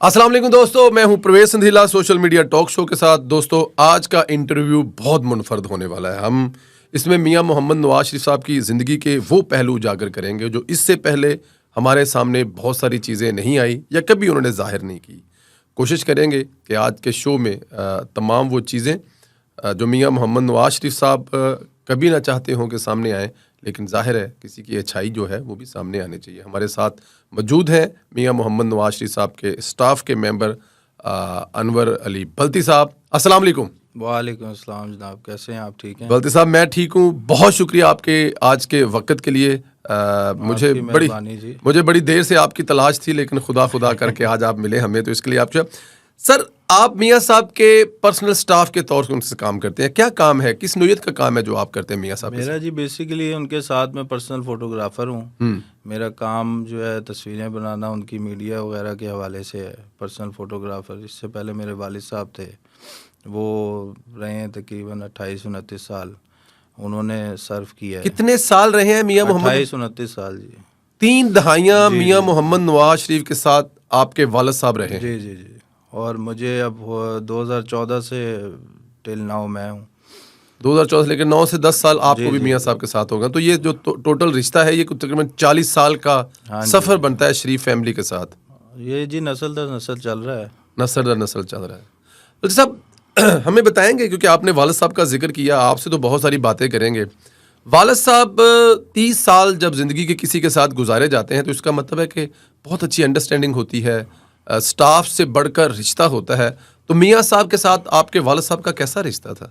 अस्सलाम वालेकुम दोस्तों, मैं हूं प्रवेश संधीला सोशल मीडिया टॉक शो के साथ। दोस्तों, आज का इंटरव्यू बहुत मुनफरद होने वाला है। हम इसमें मियां मोहम्मद नवाज शरीफ साहब की ज़िंदगी के वो पहलू उजागर करेंगे जो इससे पहले हमारे सामने बहुत सारी चीज़ें नहीं आई या कभी उन्होंने जाहिर नहीं की। कोशिश करेंगे कि आज के शो में तमाम वो चीज़ें जो मियां मोहम्मद नवाज शरीफ साहब कभी ना चाहते हों कि सामने आएँ, लेकिन जाहिर है किसी की अच्छाई जो है वो भी सामने आनी चाहिए। हमारे साथ मौजूद हैं मियां मोहम्मद नवाज शरीफ साहब के स्टाफ के मेंबर अनवर अली बल्ती साहब। अस्सलाम वालेकुम। वालेकुम अस्सलाम जनाब, कैसे हैं आप? ठीक हैं बल्ती साहब, मैं ठीक हूँ। बहुत शुक्रिया आपके आज के वक्त के लिए। मुझे बड़ी देर से आपकी तलाश थी, लेकिन खुदा करके आज आप मिले हमें, तो इसके लिए आप सर, आप मियां साहब के पर्सनल स्टाफ के तौर पर उनसे काम करते हैं। क्या काम है, किस नौयत का काम है जो आप करते हैं मियां साहब? मेरा जी बेसिकली उनके साथ मैं पर्सनल फोटोग्राफर हूँ। मेरा काम जो है तस्वीरें बनाना उनकी मीडिया वगैरह के हवाले से है। पर्सनल फोटोग्राफर, इससे पहले मेरे वालिद साहब थे, वो रहे हैं तकरीबन 28-29 साल उन्होंने सर्व किया है। कितने साल रहे हैं मियां मोहम्मद? 28-29 साल जी। 3 दहाइयाँ मियां मोहम्मद नवाज शरीफ के साथ आपके वालिद साहब रहे हैं? जी जी जी। और मुझे अब 2014 से टिल नाउ मैं हूँ। 2014 से लेकर 9 से 10 साल आपको भी मियां साहब के साथ होगा। तो ये जो टोटल रिश्ता है, ये तकरीबन 40 साल का सफ़र बनता है शरीफ फैमिली के साथ। ये जी नस्ल दर नस्ल चल रहा है। नस्ल दर नस्ल चल रहा है। तो साहब हमें बताएंगे, क्योंकि आपने वालिद साहब का जिक्र किया, आपसे तो बहुत सारी बातें करेंगे। वालिद साहब 30 साल जब ज़िंदगी के किसी के साथ गुजारे जाते हैं तो इसका मतलब है कि बहुत अच्छी अंडरस्टैंडिंग होती है, स्टाफ से बढ़कर रिश्ता होता है। तो मियां साहब के साथ आपके वालिद साहब का कैसा रिश्ता था?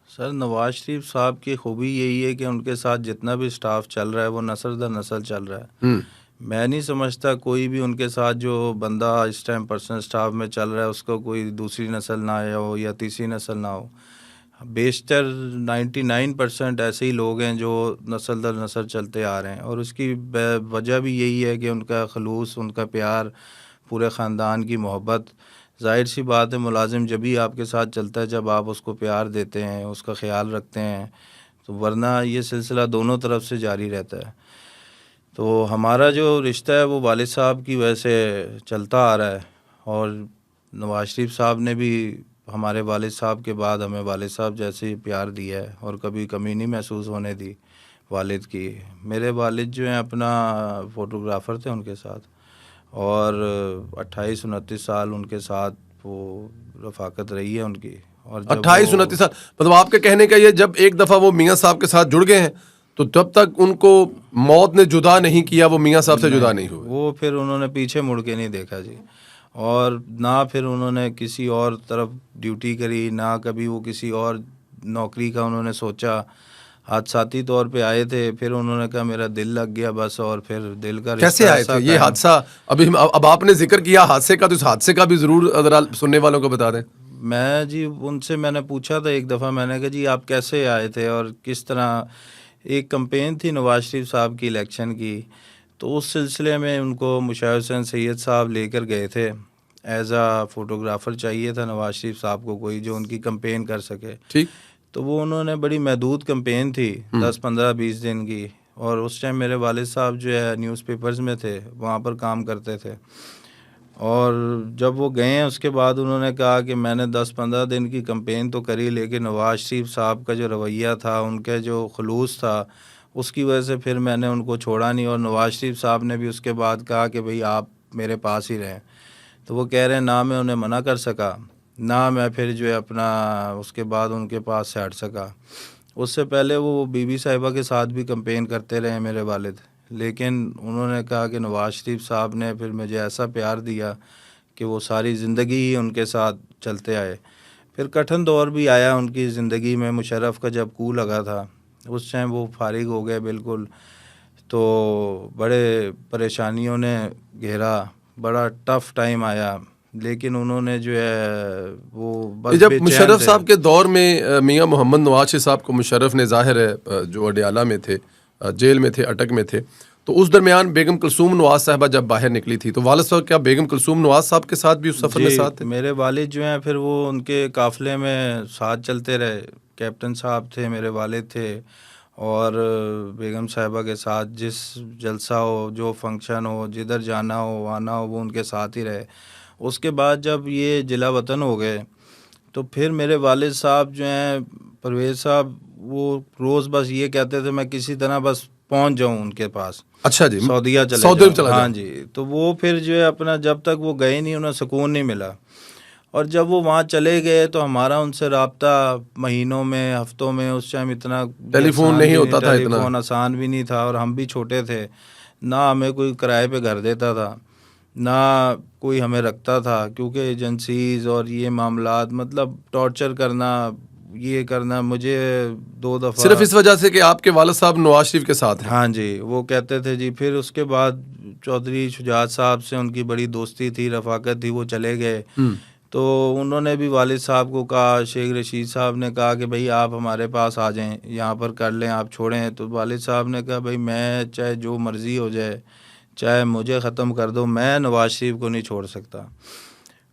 सर, नवाज शरीफ साहब की खूबी यही है कि उनके साथ जितना भी स्टाफ चल रहा है वो नस्ल दर नस्ल चल रहा है। मैं नहीं समझता कोई भी उनके साथ जो बंदा इस टाइम पर्सनल स्टाफ में चल रहा है उसको कोई दूसरी नस्ल ना आया हो या तीसरी नस्ल ना हो। बेशतर 99% ऐसे ही लोग हैं जो नस्ल दर नस्ल चलते आ रहे हैं, और उसकी वजह भी यही है कि उनका खलूस, उनका प्यार, पूरे ख़ानदान की मोहब्बत। जाहिर सी बात है, मुलाजिम जब भी आपके साथ चलता है जब आप उसको प्यार देते हैं, उसका ख्याल रखते हैं, तो वरना ये सिलसिला दोनों तरफ से जारी रहता है। तो हमारा जो रिश्ता है वो वालिद साहब की वजह से चलता आ रहा है, और नवाज शरीफ साहब ने भी हमारे वालिद साहब के बाद हमें वालिद साहब जैसे ही प्यार दिया है और कभी कमी नहीं महसूस होने दी वालिद की। मेरे वालिद जो हैं अपना फ़ोटोग्राफ़र थे उनके साथ, और 28-29 साल उनके साथ वो रफ़ाकत रही है उनकी। और 28-29 साल, मतलब आपके कहने का ये, जब एक दफ़ा वो मियां साहब के साथ जुड़ गए हैं तो तब तक उनको मौत ने जुदा नहीं किया, वो मियां साहब से जुदा नहीं हुए? वो फिर उन्होंने पीछे मुड़ के नहीं देखा जी, और ना फिर उन्होंने किसी और तरफ ड्यूटी करी, ना कभी वो किसी और नौकरी का उन्होंने सोचा। हादसाती तौर पे आए थे, फिर उन्होंने कहा मेरा दिल लग गया बस, और फिर दिल का कैसे आए थे ये हादसा? अब आपने जिक्र किया हादसे का, तो इस हादसे का भी ज़रूर ज़रा सुनने वालों को बता दें। मैं जी उनसे मैंने पूछा था एक दफ़ा, मैंने कहा जी आप कैसे आए थे और किस तरह। एक कैंपेन थी नवाज शरीफ साहब की इलेक्शन की, तो उस सिलसिले में उनको मुशाहिद हुसैन सैयद साहब लेकर गए थे। एज आ फ़ोटोग्राफ़र चाहिए था नवाज शरीफ साहब को कोई जो उनकी कैंपेन कर सके। ठीक। तो वो उन्होंने बड़ी महदूद कैंपेन थी 10-15-20 दिन की, और उस टाइम मेरे वालिद साहब जो है न्यूज़पेपर्स में थे, वहाँ पर काम करते थे। और जब वो गए हैं उसके बाद उन्होंने कहा कि मैंने 10-15 दिन की कैंपेन तो करी, लेकिन नवाज शरीफ साहब का जो रवैया था, उनके जो खलूस था, उसकी वजह से फिर मैंने उनको छोड़ा नहीं। और नवाज शरीफ साहब ने भी उसके बाद कहा कि भाई आप मेरे पास ही रहें। तो वो कह रहे हैं ना मैं उन्हें मना कर सका, ना मैं फिर जो है अपना उसके बाद उनके पास से हट सका। उससे पहले वो बीबी साहिबा के साथ भी कैंपेन करते रहे मेरे वालिद, लेकिन उन्होंने कहा कि नवाज शरीफ साहब ने फिर मुझे ऐसा प्यार दिया कि वो सारी ज़िंदगी ही उनके साथ चलते आए। फिर कठिन दौर भी आया उनकी ज़िंदगी में, मुशर्रफ का जब कू लगा था उस टाइम वो फारिग हो गए बिल्कुल, तो बड़े परेशानियों ने घेरा, बड़ा टफ़ टाइम आया, लेकिन उन्होंने जो है वो बस जब मुशर्रफ साहब के दौर में मियां मोहम्मद नवाज शरीफ साहब को मुशर्रफ ने, जाहिर है जो अडियाला में थे, जेल में थे, अटक में थे, तो उस दरमियान बेगम कुलसूम नवाज साहबा जब बाहर निकली थी, तो वालिद साहब क्या बेगम कुलसूम नवाज साहब के साथ भी उस सफ़र में साथ थे? मेरे वालिद जो हैं फिर वो उनके काफ़िले में साथ चलते रहे। कैप्टन साहब थे, मेरे वालिद थे, और बेगम साहिबा के साथ जिस जलसा हो, जो फंक्शन हो, जिधर जाना हो आना हो, वो उनके साथ ही रहे। उसके बाद जब ये जिला वतन हो गए तो फिर मेरे वालिद साहब जो हैं परवेज़ साहब, वो रोज़ बस ये कहते थे मैं किसी तरह बस पहुंच जाऊं उनके पास, अच्छा जी, सऊदीया चले सऊदी जाऊं। चला हाँ जाऊं। जी, तो वो फिर जो है अपना, जब तक वो गए नहीं उन्हें सुकून नहीं मिला। और जब वो वहाँ चले गए तो हमारा उनसे रब्ता महीनों में, हफ्तों में, उस टाइम इतना टेलीफोन आसान नहीं भी होता था इतना। टेलीफोन आसान भी नहीं था, और हम भी छोटे थे, ना हमें कोई किराए पे घर देता था, ना कोई हमें रखता था, क्योंकि एजेंसीज और ये मामलात, मतलब टॉर्चर करना, ये करना। मुझे 2 दफ़ा सिर्फ इस वजह से कि आपके वालिद साहब नवाज शरीफ के साथ हैं। हाँ जी, वो कहते थे जी। फिर उसके बाद चौधरी शुजात साहब से उनकी बड़ी दोस्ती थी, रफ़ाकत थी, वो चले गए। तो उन्होंने भी वालिद साहब को कहा, शेख रशीद साहब ने कहा कि भाई आप हमारे पास आ जाएं, यहाँ पर कर लें, आप छोड़ें। तो वालिद साहब ने कहा भाई मैं चाहे जो मर्ज़ी हो जाए, चाहे मुझे ख़त्म कर दो, मैं नवाज शरीफ को नहीं छोड़ सकता।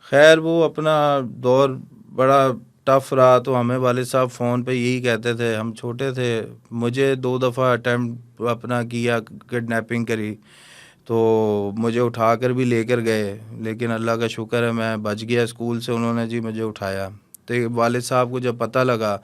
खैर वो अपना दौर बड़ा टफ़ रहा। तो हमें वालिद साहब फ़ोन पे यही कहते थे, हम छोटे थे, मुझे 2 दफ़ा अटैम्प्ट अपना किया, किडनैपिंग करी, तो मुझे उठाकर भी लेकर गए, लेकिन अल्लाह का शुक्र है मैं बच गया। स्कूल से उन्होंने जी मुझे उठाया। तो वालिद साहब को जब पता लगा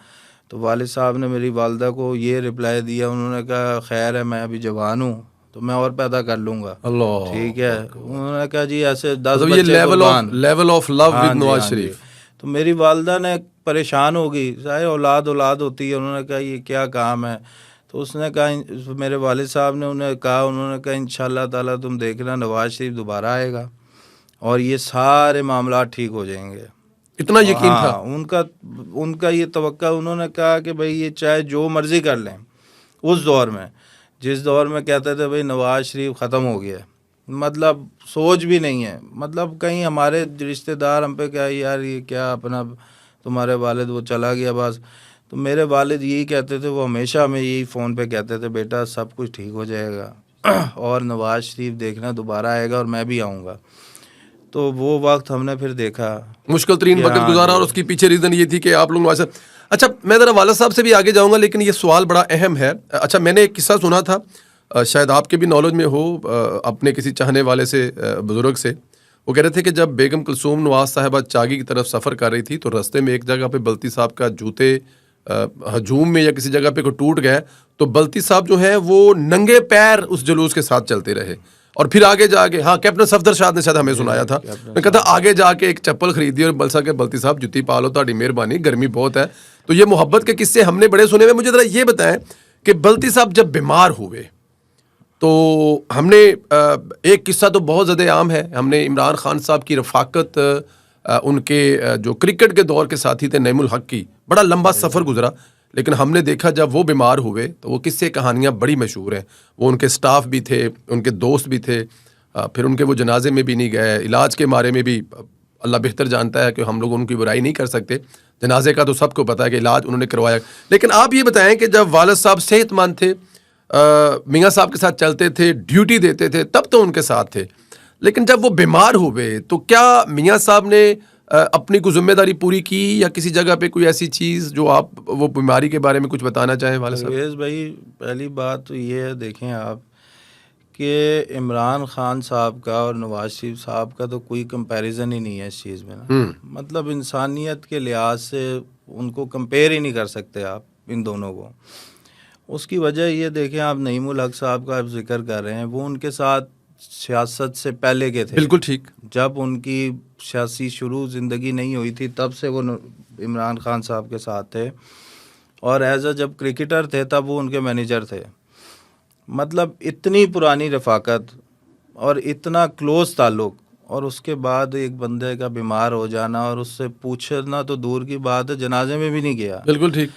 तो वालिद साहब ने मेरी वालदा को ये रिप्लाई दिया, उन्होंने कहा खैर है, मैं अभी जवान हूँ तो मैं और पैदा कर लूँगा, अल्लाह, ठीक है। उन्होंने कहा जी ऐसे 10 मतलब ये बच्चे कुर्बान। लेवल ऑफ लव हाँ विद जी, नवाज हाँ जी। शरीफ। तो मेरी वालदा ने परेशान हो गई, चाहे औलाद औलाद होती है। उन्होंने कहा ये क्या काम है। तो उसने कहा, मेरे वालिद साहब ने उन्हें कहा, उन्होंने कहा इंशाल्लाह ताला तुम देखना नवाज शरीफ दोबारा आएगा और ये सारे मामला ठीक हो जाएंगे। इतना और यकीन था। हाँ, उनका ये तवक्का। उन्होंने कहा कि भाई ये चाहे जो मर्ज़ी कर लें। उस दौर में, जिस दौर में कहते थे भाई नवाज शरीफ ख़त्म हो गया, मतलब सोच भी नहीं है, मतलब कहीं हमारे रिश्तेदार हम पे क्या यार ये क्या अपना तुम्हारे वालिद वो चला गया बस। तो मेरे वालिद यही कहते थे, वो हमेशा हमें यही फ़ोन पे कहते थे, बेटा सब कुछ ठीक हो जाएगा और नवाज शरीफ देखना दोबारा आएगा और मैं भी आऊँगा। तो वो वक्त हमने फिर देखा। मुश्किल तरीन वक्त हाँ गुजारा, और जी। उसकी पीछे रीज़न ये थी कि आप लोग नवाज साहब। अच्छा, मैं ज़रा वालिद साहब से भी आगे जाऊंगा, लेकिन ये सवाल बड़ा अहम है। अच्छा, मैंने एक किस्सा सुना था, शायद आपके भी नॉलेज में हो, अपने किसी चाहने वाले से, बुजुर्ग से। वो कह रहे थे कि जब बेगम कुलसूम नवाज साहिबा चागी की तरफ सफ़र कर रही थी तो रास्ते में एक जगह पे बल्ती साहब का जूते हजूम में या किसी जगह पे को टूट गए, तो बल्ती साहब जो है वो नंगे पैर उस जुलूस के साथ चलते रहे। और फिर आगे जाके, हाँ, कैप्टन सफदर शाह ने शायद हमें सुनाया था, मैं कहता आगे जाके एक चप्पल खरीदी और बलसा के बल्ती साहब जुत्ती पा लो, ताड़ी मेहरबानी, गर्मी बहुत है। तो ये मोहब्बत के किस्से हमने बड़े सुने हुए। मुझे ज़रा ये बताएं कि बल्ती साहब जब बीमार हुए तो हमने एक किस्सा तो बहुत ज़्यादा आम है, हमने इमरान खान साहब की रफ़ाकत, उनके जो क्रिकेट के दौर के साथी थे नईमुल हक की, बड़ा लंबा सफ़र गुजरा। लेकिन हमने देखा जब वो बीमार हुए तो वो किस्से कहानियाँ बड़ी मशहूर हैं। वो उनके स्टाफ भी थे, उनके दोस्त भी थे, फिर उनके वो जनाजे में भी नहीं गए, इलाज के बारे में भी अल्लाह बेहतर जानता है कि हम लोग उनकी बुराई नहीं कर सकते। जनाजे का तो सबको पता है कि इलाज उन्होंने करवाया। लेकिन आप ये बताएं कि जब वालिद साहब सेहतमंद थे, मियाँ साहब के साथ चलते थे, ड्यूटी देते थे, तब तो उनके साथ थे। लेकिन जब वो बीमार हुए तो क्या मियाँ साहब ने अपनी कोई जिम्मेदारी पूरी की, या किसी जगह पे कोई ऐसी चीज़ जो आप वो बीमारी के बारे में कुछ बताना चाहें वाले साहब? परवेज़ भाई, पहली बात तो ये है, देखें आप कि इमरान खान साहब का और नवाज शरीफ साहब का तो कोई कंपैरिजन ही नहीं है इस चीज़ में ना। मतलब इंसानियत के लिहाज से उनको कंपेयर ही नहीं कर सकते आप इन दोनों को। उसकी वजह ये देखें, आप नईमुल हक साहब का आप जिक्र कर रहे हैं, वो उनके साथ सियासत से पहले के थे। बिल्कुल ठीक। जब उनकी सियासी शुरू ज़िंदगी नहीं हुई थी तब से वो इमरान खान साहब के साथ थे, और एज अ जब क्रिकेटर थे तब वो उनके मैनेजर थे। मतलब इतनी पुरानी रफ़ाकत और इतना क्लोज़ ताल्लुक़, और उसके बाद एक बंदे का बीमार हो जाना और उससे पूछना तो दूर की बात है, जनाजे में भी नहीं गया। बिल्कुल ठीक।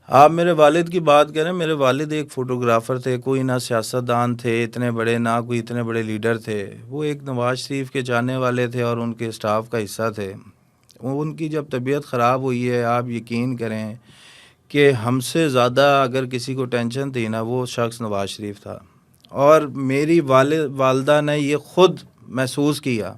आप मेरे वालिद की बात करें, मेरे वालिद एक फ़ोटोग्राफ़र थे, कोई ना सियासतदान थे इतने बड़े, ना कोई इतने बड़े लीडर थे। वो एक नवाज शरीफ के चाहने वाले थे और उनके स्टाफ का हिस्सा थे। उनकी जब तबीयत ख़राब हुई है, आप यकीन करें कि हमसे ज़्यादा अगर किसी को टेंशन थी ना, वो शख्स नवाज शरीफ था। और मेरी वालदा ने ये ख़ुद महसूस किया।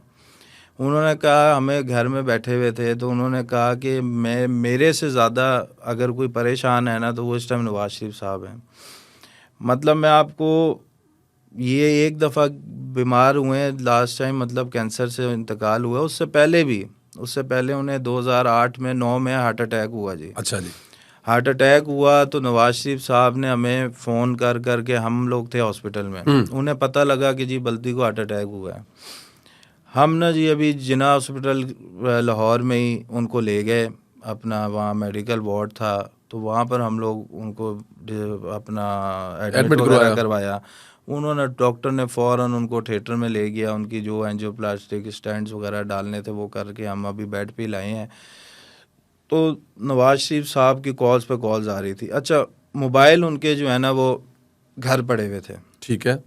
उन्होंने कहा, हमें घर में बैठे हुए थे तो उन्होंने कहा कि मेरे से ज़्यादा अगर कोई परेशान है ना तो वो इस टाइम नवाज शरीफ साहब हैं। मतलब मैं आपको, ये एक दफ़ा बीमार हुए हैं लास्ट टाइम, मतलब कैंसर से इंतकाल हुआ, उससे पहले उन्हें 2008 में 9 में हार्ट अटैक हुआ जी। अच्छा जी। हार्ट अटैक हुआ तो नवाज शरीफ साहब ने हमें फ़ोन कर के, हम लोग थे हॉस्पिटल में, उन्हें पता लगा कि जी बल्दी को हार्ट अटैक हुआ है। हम ना जी अभी जिना हॉस्पिटल लाहौर में ही उनको ले गए, अपना वहाँ मेडिकल वार्ड था तो वहाँ पर हम लोग उनको अपना एडमिट वगैरह करवाया। उन्होंने, डॉक्टर ने फ़ौरन उनको थिएटर में ले गया, उनकी जो एंजियोप्लास्टिक स्टेंट्स वगैरह डालने थे वो करके हम अभी बेड पे लाए हैं। तो नवाज शरीफ साहब की कॉल्स पे कॉल्स आ रही थी। अच्छा, मोबाइल उनके जो है ना वो घर पड़े हुए थे। ठीक है,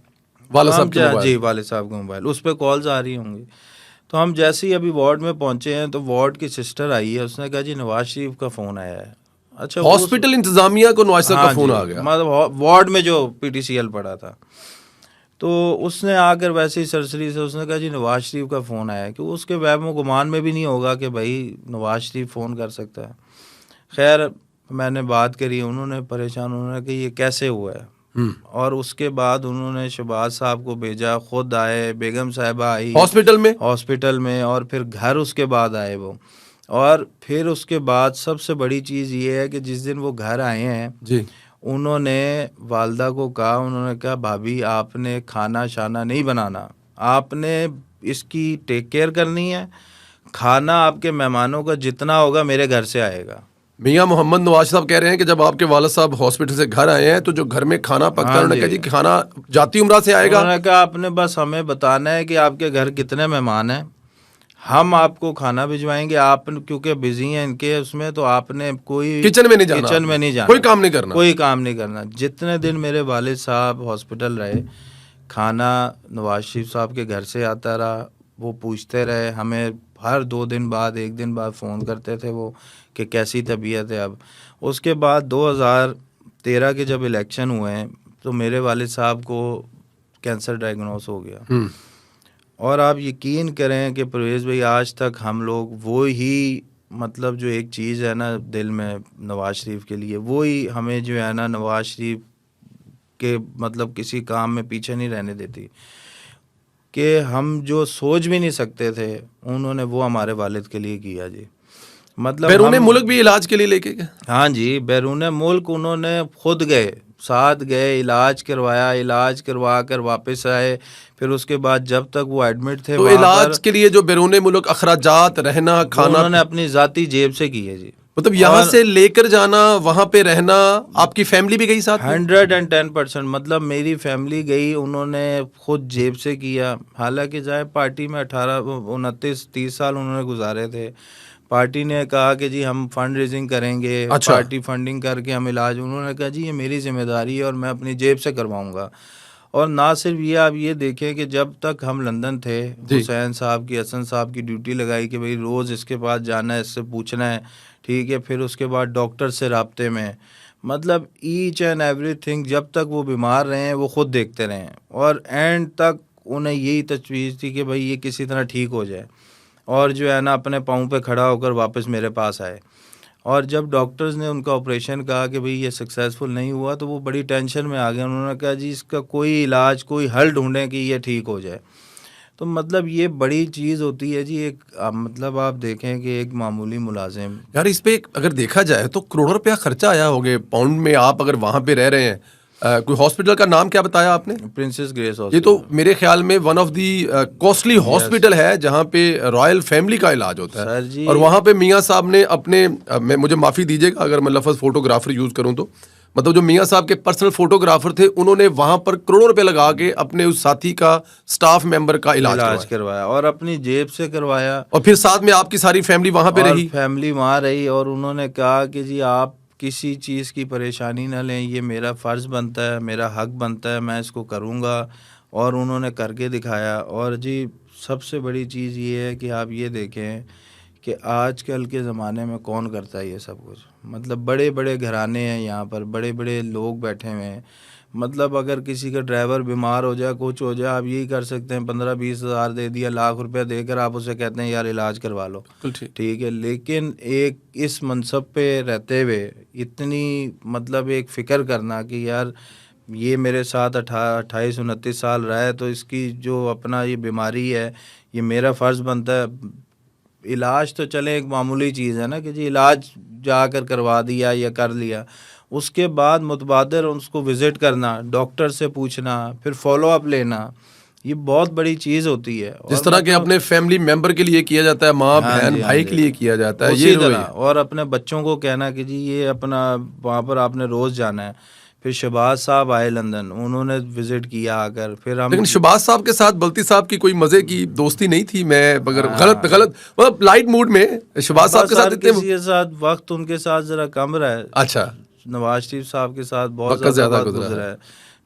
वाला साहब के मोबाइल? जी, वाले साहब का मोबाइल, उस पर कॉल्स आ रही होंगी। तो हम जैसे ही अभी वार्ड में पहुंचे हैं तो वार्ड की सिस्टर आई है, उसने कहा जी नवाज शरीफ का फ़ोन आया है। अच्छा, हॉस्पिटल इंतजामिया को नवाज साहब का फ़ोन आ गया? मतलब वार्ड में जो पीटीसीएल पड़ा था, तो उसने आकर वैसे ही सरसरी से उसने कहा जी नवाज शरीफ का फ़ोन आया है, कि उसके वहम गुमान में भी नहीं होगा कि भाई नवाज शरीफ फ़ोन कर सकता है। खैर मैंने बात करी, उन्होंने परेशान, उन्होंने कहा ये कैसे हुआ है। और उसके बाद उन्होंने शहबाज साहब को भेजा, खुद आए, बेगम साहिबा आई हॉस्पिटल में, और फिर घर उसके बाद आए वो। और फिर उसके बाद सबसे बड़ी चीज़ ये है कि जिस दिन वो घर आए हैं जी, उन्होंने वालदा को कहा, उन्होंने कहा भाभी आपने खाना शाना नहीं बनाना, आपने इसकी टेक केयर करनी है, खाना आपके मेहमानों का जितना होगा मेरे घर से आएगा। मियां मोहम्मद नवाज साहब कह रहे हैं कि जब आपके वालिद साहब हॉस्पिटल से घर आए हैं तो जो घर में खाना पकता है, उन्होंने कहा जी खाना जाती उम्रा से आएगा। उन्होंने कहा आपने बस हमें बताना है कि आपके घर कितने मेहमान हैं, हम आपको खाना भिजवाएंगे, आप क्योंकि बिजी हैं इनके उसमें, तो आपने कोई किचन में नहीं जाना, कोई काम नहीं करना। जितने दिन मेरे वालिद साहब हॉस्पिटल रहे, खाना नवाज शरीफ साहब के घर से आता रहा, वो पूछते रहे हमें, हर 2 दिन बाद 1 दिन बाद फ़ोन करते थे वो कि कैसी तबीयत है। अब उसके बाद 2013 के जब इलेक्शन हुए हैं तो मेरे वालिद साहब को कैंसर डायग्नोस हो गया। और आप यकीन करें कि परवेज़ भाई आज तक हम लोग वो ही, मतलब जो एक चीज़ है ना दिल में नवाज शरीफ के लिए, वो ही हमें जो है ना नवाज शरीफ के मतलब किसी काम में पीछे नहीं रहने देती, कि हम जो सोच भी नहीं सकते थे उन्होंने वो हमारे वालिद के लिए किया जी। मतलब बैरून मुल्क भी इलाज के लिए लेके गए? हाँ जी, बैरून मुल्क उन्होंने खुद गए, साथ गए, इलाज करवाया, इलाज करवा कर वापस आए। फिर उसके बाद जब तक वो एडमिट थे, तो इलाज के लिए जो बैरून मुल्क अखराजात, रहना, खाना उन्होंने अपनी ज़ाती जेब से किए जी। मतलब यहाँ से लेकर जाना, वहाँ पे रहना, आपकी फैमिली भी गई साथ में? 110%, मतलब मेरी फैमिली गई, उन्होंने खुद जेब से किया। हालांकि जाए पार्टी में 29-30 साल उन्होंने गुजारे थे, पार्टी ने कहा कि जी हम फंड रेजिंग करेंगे, अच्छा। पार्टी फंडिंग करके हम इलाज, उन्होंने कहा जी ये मेरी जिम्मेदारी है और मैं अपनी जेब से करवाऊंगा। और ना सिर्फ ये, आप ये देखें कि जब तक हम लंदन थे, हुसैन साहब की, हसन साहब की ड्यूटी लगाई कि भाई रोज़ इसके पास जाना है, इससे पूछना है, ठीक है। फिर उसके बाद डॉक्टर से राब्ते में, मतलब ईच एंड एवरीथिंग, जब तक वो बीमार रहे हैं वो ख़ुद देखते रहे हैं, और एंड तक उन्हें यही तजवीज़ थी कि भाई ये किसी तरह ठीक हो जाए और जो है ना अपने पाँव पे खड़ा होकर वापस मेरे पास आए। और जब डॉक्टर्स ने उनका ऑपरेशन कहा कि भाई ये सक्सेसफुल नहीं हुआ तो वो बड़ी टेंशन में आ गए। उन्होंने कहा जी इसका कोई इलाज, कोई हल ढूंढें कि ये ठीक हो जाए। तो मतलब ये बड़ी चीज़ होती है जी। एक मतलब आप देखें कि एक मामूली मुलाजिम, यार इस पे अगर देखा जाए तो करोड़ों रुपया खर्चा आया होगा पाउंड में। आप अगर वहाँ पे रह रहे हैं, कोई हॉस्पिटल का नाम क्या बताया आपने? Princess grace hospital. ये तो मेरे ख्याल में one of the costly hospital है जहाँ पे रॉयल फैमिली का इलाज होता है। सर जी, और वहाँ पे मियाँ साहब ने अपने मुझे माफ़ी दीजिएगा अगर मैं लफ्ज़ फोटोग्राफर यूज़ करूँ तो, मतलब जो मियाँ साहब के पर्सनल फोटोग्राफर थे उन्होंने वहाँ पर करोड़ों रुपए लगा के अपने उस साथी का, स्टाफ मेंबर का इलाज करवाया और अपनी जेब से करवाया। और फिर साथ में आपकी सारी फैमिली वहाँ पे रही? फैमिली वहाँ रही। और उन्होंने कहा कि जी आप किसी चीज़ की परेशानी ना लें, ये मेरा फ़र्ज़ बनता है, मेरा हक बनता है, मैं इसको करूँगा। और उन्होंने करके दिखाया। और जी सबसे बड़ी चीज़ ये है कि आप ये देखें कि आजकल के ज़माने में कौन करता है ये सब कुछ। मतलब बड़े बड़े घराने हैं यहाँ पर, बड़े बड़े लोग बैठे हुए हैं, मतलब अगर किसी का ड्राइवर बीमार हो जाए, कुछ हो जाए, आप यही कर सकते हैं, 15-20 हज़ार दे दिया, लाख रुपया देकर आप उसे कहते हैं यार इलाज करवा लो, बिल्कुल ठीक। ठीक है। लेकिन एक इस मनसब पे रहते हुए इतनी मतलब एक फ़िक्र करना कि यार ये मेरे साथ 28-29 साल रहा है, तो इसकी जो अपना ये बीमारी है, ये मेरा फ़र्ज़ बनता है। इलाज तो चले एक मामूली चीज़ है ना कि जी इलाज जाकर करवा दिया या कर लिया, उसके बाद मुतबादर उसको विज़िट करना, डॉक्टर से पूछना, फिर फॉलो अप लेना, ये बहुत बड़ी चीज़ होती है। जिस और तरह के अपने फैमिली मेंबर के लिए किया जाता है, माँ हाँ बहन जी, हाँ भाई के जी, लिए किया जाता है, ये उसी तरह। रवैया। और अपने बच्चों को कहना कि जी ये अपना वहाँ पर आपने रोज़ जाना है। फिर शहबाज साहब आए लंदन, उन्होंने विज़िट किया आकर, फिर हम लेकिन शहबाज साहब के साथ बल्टी साहब की कोई मजे की दोस्ती नहीं थी, मैं अगर गलत हाँ, गलत मतलब लाइट मूड में शहबाज साहब अब्बास के साथ सर इतने। किसी के साथ वक्त उनके साथ ज़रा कम रहा है। अच्छा, नवाज शरीफ साहब के साथ बहुत वक्त ज़्यादा ज्यादा वक्त गुजरा गुजरा है। है।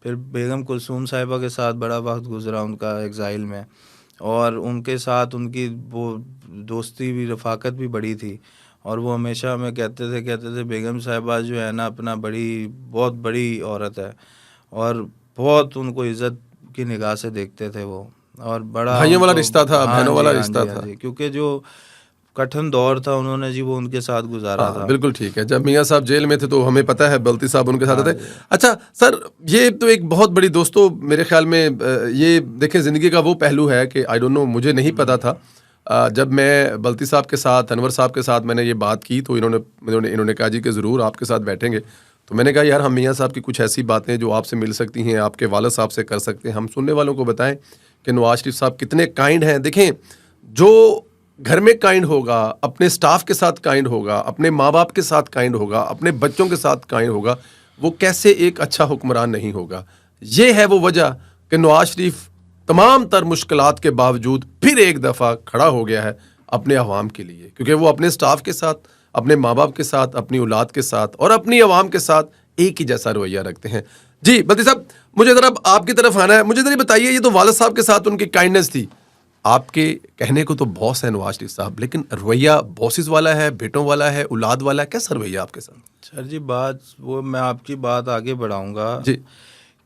फिर बेगम कुलसूम साहिबा के साथ बड़ा वक्त गुजरा उनका एग्ज़ाइल में, और उनके साथ उनकी वो दोस्ती भी, रफ़ाकत भी बड़ी थी। और वो हमेशा हमें कहते थे बेगम साहिबा जो है ना अपना बहुत बड़ी औरत है, और बहुत उनको इज़्ज़त की निगाह से देखते थे वो, और बड़ा भाइयों वाला उनको। रिश्ता था, हाँ बहनों जी, वाला हाँ रिश्ता जी, हाँ था। जी, क्योंकि जो कठिन दौर था उन्होंने जी वो उनके साथ गुजारा हाँ था। बिल्कुल ठीक है, जब मियाँ साहब जेल में थे तो हमें पता है बल्टी साहब उनके साथ हाँ थे। जी। अच्छा सर, ये तो एक बहुत बड़ी दोस्तों मेरे ख्याल में ये देखें ज़िंदगी का वो पहलू है कि आई डोंट नो, मुझे नहीं पता था। जब मैं बल्टी साहब के साथ, अनवर साहब के साथ मैंने ये बात की तो इन्होंने कहा जी कि ज़रूर आपके साथ बैठेंगे। तो मैंने कहा यार हम मियाँ साहब की कुछ ऐसी बातें जो आपसे मिल सकती हैं, आपके वालिद साहब से कर सकते हैं, हम सुनने वालों को बताएं कि नवाज शरीफ साहब कितने काइंड हैं। देखें, जो घर में काइंड होगा, अपने स्टाफ के साथ काइंड होगा, अपने माँ बाप के साथ काइंड होगा, अपने बच्चों के साथ काइंड होगा, वो कैसे एक अच्छा हुक्मरान नहीं होगा। ये है वो वजह कि नवाज शरीफ तमाम तर मुश्किलात के बावजूद फिर एक दफ़ा खड़ा हो गया है अपने अवाम के लिए, क्योंकि वो अपने स्टाफ के साथ, अपने माँ बाप के साथ, अपनी औलाद के साथ और अपनी अवाम के साथ एक ही जैसा रवैया रखते हैं। जी बल्टी साहब, मुझे ज़रा आपकी तरफ आना है। मुझे ज़रा बताइए, ये तो वालिद साहब के साथ उनकी काइंडनेस थी, आपके कहने को तो बॉस है नवाज शरीफ साहब, लेकिन रवैया बॉसेस वाला है, बेटों वाला है, औलाद वाला है, कैसा रवैया आपके साथ? सर जी बात वो मैं आपकी बात आगे बढ़ाऊंगा जी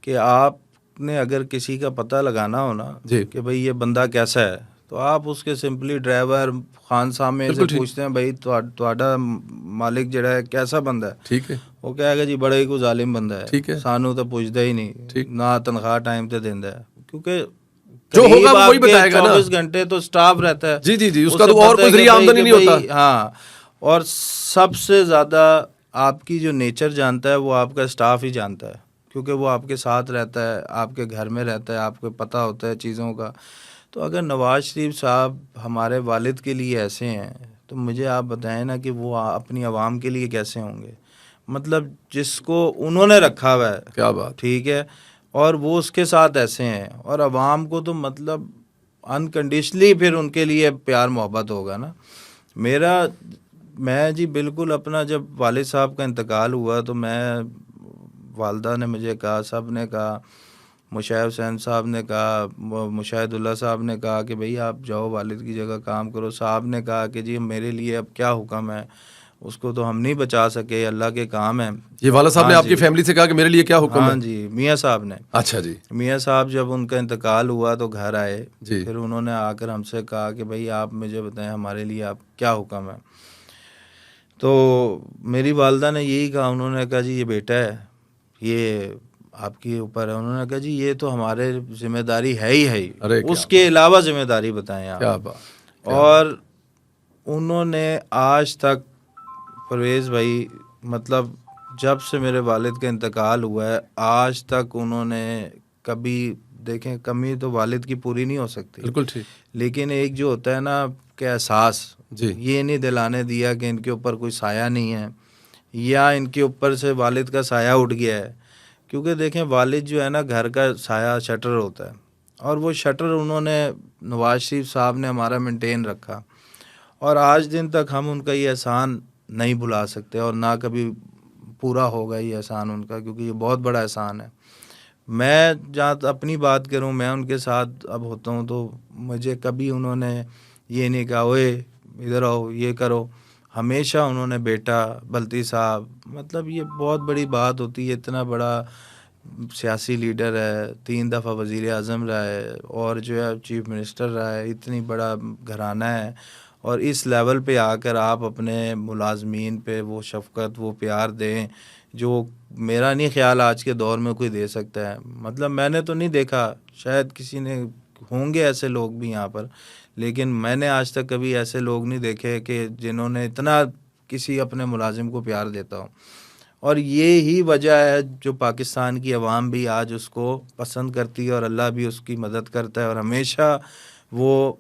कि आपने अगर किसी का पता लगाना हो ना जी कि भाई ये बंदा कैसा है, तो आप उसके सिंपली ड्राइवर खान सामे से बिल्कुल ठीक। पूछते हैं भाई ਤੁਹਾਡਾ मालिक ਜਿਹੜਾ है कैसा बंदा है, ठीक है। वो कहेगा जी बड़ा ही कोई जालिम बंदा है, ठीक है। सानू तो पुछदा ही नहीं, ठीक। ना तनख्वाह टाइम पे देंदा है, क्योंकि जो होगा करीब वो वही आपके बताएगा ना। 24 घंटे तो स्टाफ रहता है। जी जी जी, उसका उसे तो और पता कोई है कि जरिया भाई आमदनी कि नहीं भाई होता। हाँ, और सबसे ज़्यादा आपकी जो नेचर जानता है वो आपका स्टाफ ही जानता है, क्योंकि वो आपके साथ रहता है, आपके घर में रहता है, आपको पता होता है चीज़ों का। तो अगर नवाज शरीफ साहब हमारे वालिद के लिए ऐसे हैं, तो मुझे आप बताएं ना कि वो अपनी आवाम के लिए कैसे होंगे। मतलब जिसको उन्होंने रखा हुआ है, क्या बात। ठीक है, और वो उसके साथ ऐसे हैं, और आवाम को तो मतलब अनकंडीशनली फिर उनके लिए प्यार मोहब्बत होगा ना। मैं जी बिल्कुल अपना, जब वालिद साहब का इंतकाल हुआ तो मैं, वालदा ने मुझे कहा, सब ने कहा, मुशाहिद हुसैन साहब ने कहा, मुशाहिदुल्लाह साहब ने कहा कि भाई आप जाओ वालिद की जगह काम करो। साहब ने कहा कि जी मेरे लिए अब क्या हुक्म है, उसको तो हम नहीं बचा सके, अल्लाह के काम है। ये वाला साहब ने हाँ आपकी जी, फैमिली से कहा कि मेरे लिए क्या हुक्म हाँ है? जी, मियाँ साहब ने। अच्छा जी। मियाँ साहब जब उनका इंतकाल हुआ तो घर आए, जी फिर उन्होंने आकर हमसे कहा कि भाई आप मुझे बताएं हमारे लिए आप क्या हुक्म है। तो मेरी वालदा ने यही कहा, उन्होंने कहा जी ये बेटा है, ये आपके ऊपर है। उन्होंने कहा जी ये तो हमारे जिम्मेदारी है ही अरे क्या उसके अलावा जिम्मेदारी बताएं आप। क्या बात, क्या बात। और उन्होंने आज तक, परवेज़ भाई, मतलब जब से मेरे वालिद का इंतकाल हुआ है आज तक उन्होंने कभी, देखें कमी तो वालिद की पूरी नहीं हो सकती, बिल्कुल ठीक। लेकिन एक जो होता है ना कि एहसास, जी ये नहीं दिलाने दिया कि इनके ऊपर कोई साया नहीं है, या इनके ऊपर से वालिद का साया उठ गया है। क्योंकि देखें वालिद जो है ना घर का साया शटर होता है, और वो शटर उन्होंने, नवाज शरीफ साहब ने हमारा मेंटेन रखा, और आज दिन तक हम उनका ये एहसान नहीं भुला सकते, और ना कभी पूरा होगा ये एहसान उनका, क्योंकि ये बहुत बड़ा एहसान है। मैं जहाँ अपनी बात करूँ, मैं उनके साथ अब होता हूँ तो मुझे कभी उन्होंने ये नहीं कहा ओए इधर आओ ये करो, हमेशा उन्होंने बेटा, बल्टी साहब, मतलब ये बहुत बड़ी बात होती है, इतना बड़ा सियासी लीडर है, 3 दफ़ा वज़ीर आज़म रहा है और जो है चीफ मिनिस्टर रहा है, इतनी बड़ा घराना है, और इस लेवल पे आकर आप अपने मुलाजमीन पे वो शफ़क़त, वो प्यार दें जो मेरा नहीं ख्याल आज के दौर में कोई दे सकता है। मतलब मैंने तो नहीं देखा, शायद किसी ने होंगे ऐसे लोग भी यहाँ पर, लेकिन मैंने आज तक कभी ऐसे लोग नहीं देखे कि जिन्होंने इतना किसी अपने मुलाजिम को प्यार देता हो। और ये ही वजह है जो पाकिस्तान की आवाम भी आज उसको पसंद करती है और अल्लाह भी उसकी मदद करता है, और हमेशा वो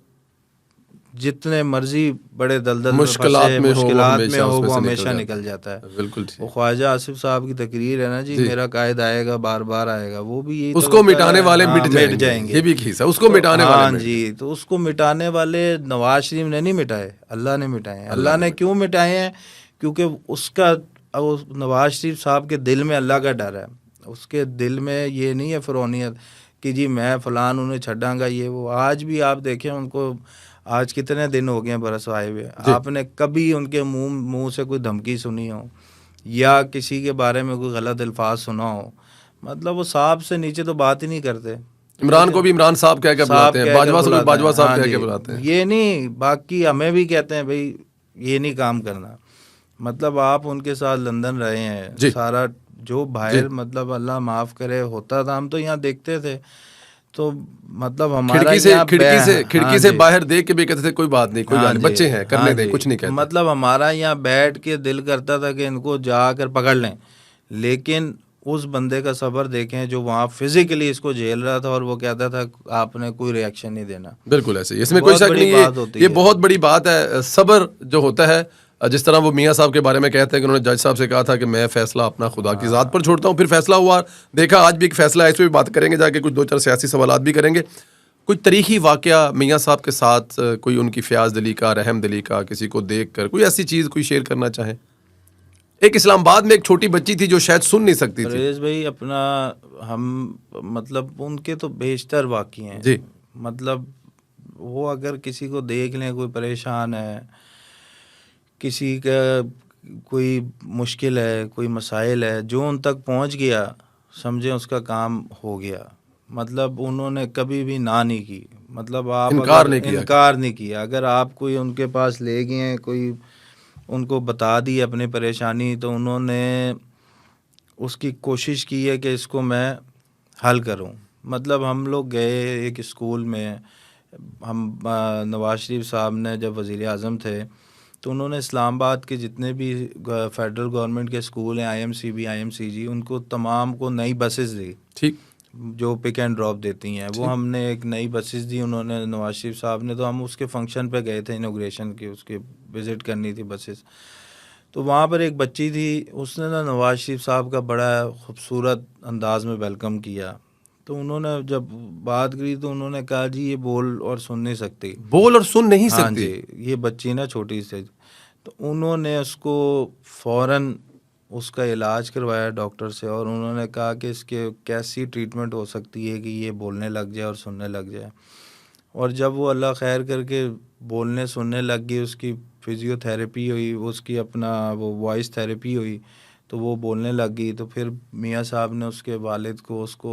जितने मर्जी बड़े दलदल में फंसे, मुश्किलात में हो, वो हमेशा निकल जाता है। बिल्कुल ठीक। वो ख्वाजा आसिफ साहब की तकरीर है ना जी, मेरा कायद आएगा बार बार आएगा, वो भी यही उसको मिटाने वाले मिट जाएंगे, ये भी खीसा उसको मिटाने वाले। हाँ जी, तो उसको मिटाने वाले नवाज शरीफ ने नहीं मिटाए, अल्लाह ने मिटाए। अल्लाह ने क्यों मिटाए हैं? क्योंकि उसका नवाज शरीफ साहब के दिल में अल्लाह का डर है, उसके दिल में ये नहीं है फ़िरौनियत कि जी मैं फ़लान उन्हें छड़ांगा ये वो। आज भी आप देखें उनको, आज कितने दिन हो गए हैं बरस आए हुए, आपने कभी उनके मुंह से कोई धमकी सुनी हो या किसी के बारे में कोई गलत अल्फाज सुना हो? मतलब वो साहब से नीचे तो बात ही नहीं करते। इमरान को भी इमरान साहब कह के बुलाते हैं, बाजवा से बाजवा साहब कह के बुलाते हैं, ये नहीं, बाकी हमें भी कहते हैं भाई ये नहीं काम करना। मतलब आप उनके साथ लंदन रहे हैं, सारा जो बाहर मतलब अल्लाह माफ़ करे होता था, हम तो यहाँ देखते थे, तो मतलब हमारा खिड़की से बाहर देख के भी कहते थे कोई बात नहीं, कोई बच्चे हैं करने दें, कुछ नहीं कहते। मतलब हमारा यहाँ बैठ के दिल करता था कि इनको जाकर पकड़ लें, लेकिन उस बंदे का सब्र देखें जो वहाँ फिजिकली इसको झेल रहा था और वो कहता था आपने कोई रिएक्शन नहीं देना। बिल्कुल ऐसे, इसमें कोई शक नहीं, ये बहुत बड़ी बात है। सब्र जो होता है, जिस तरह वो मियाँ साहब के बारे में कहते हैं कि उन्होंने जज साहब से कहा था कि मैं फैसला अपना खुदा की ज़ात पर छोड़ता हूँ, फिर फैसला हुआ, देखा आज भी एक फैसला है, इस पर भी बात करेंगे जाके, कुछ 2-4 सियासी सवालात भी करेंगे। कोई तारीखी वाकया मियाँ साहब के साथ, कोई उनकी फ़याज़ दिली का, रहम दिली का, किसी को देख कर कोई ऐसी चीज़ कोई शेयर करना चाहें? एक इस्लामाबाद में एक छोटी बच्ची थी जो शायद सुन नहीं सकती थी। परवेज़ भाई अपना हम मतलब उनके तो बेशतर वाक़ई हैं जी, मतलब वो अगर किसी को देख लें, कोई परेशान है, किसी का कोई मुश्किल है, कोई मसाइल है, जो उन तक पहुंच गया समझें उसका काम हो गया। मतलब उन्होंने कभी भी ना नहीं की, मतलब आप इनकार नहीं किया। अगर आप कोई उनके पास ले गए हैं, कोई उनको बता दी अपनी परेशानी, तो उन्होंने उसकी कोशिश की है कि इसको मैं हल करूं। मतलब हम लोग गए एक स्कूल में, हम नवाज शरीफ साहब ने जब वज़ीर आज़म थे तो उन्होंने इस्लामाबाद के जितने भी फेडरल गवर्नमेंट के स्कूल हैं, IMCB, IMCG, उनको तमाम को नई बसेस दी, ठीक, जो पिक एंड ड्रॉप देती हैं, वो हमने एक नई बसेस दी उन्होंने, नवाज शरीफ साहब ने। तो हम उसके फंक्शन पे गए थे, इनॉग्रेशन की, उसके विज़िट करनी थी बसेस। तो वहाँ पर एक बच्ची थी, उसने ना नवाज शरीफ साहब का बड़ा खूबसूरत अंदाज में वेलकम किया। तो उन्होंने जब बात करी तो उन्होंने कहा जी ये बोल और सुन नहीं सकती, बोल और सुन नहीं सकती। हाँ जी, ये बच्ची ना छोटी सी। तो उन्होंने उसको फ़ौरन उसका इलाज करवाया डॉक्टर से, और उन्होंने कहा कि इसके कैसी ट्रीटमेंट हो सकती है कि ये बोलने लग जाए और सुनने लग जाए। और जब वो अल्लाह खैर करके बोलने सुनने लग गई, उसकी फिज़ियोथेरेपी हुई, उसकी अपना वो वॉइस थेरेपी हुई, तो वो बोलने लग गई। तो फिर मियाँ साहब ने उसके वालिद को उसको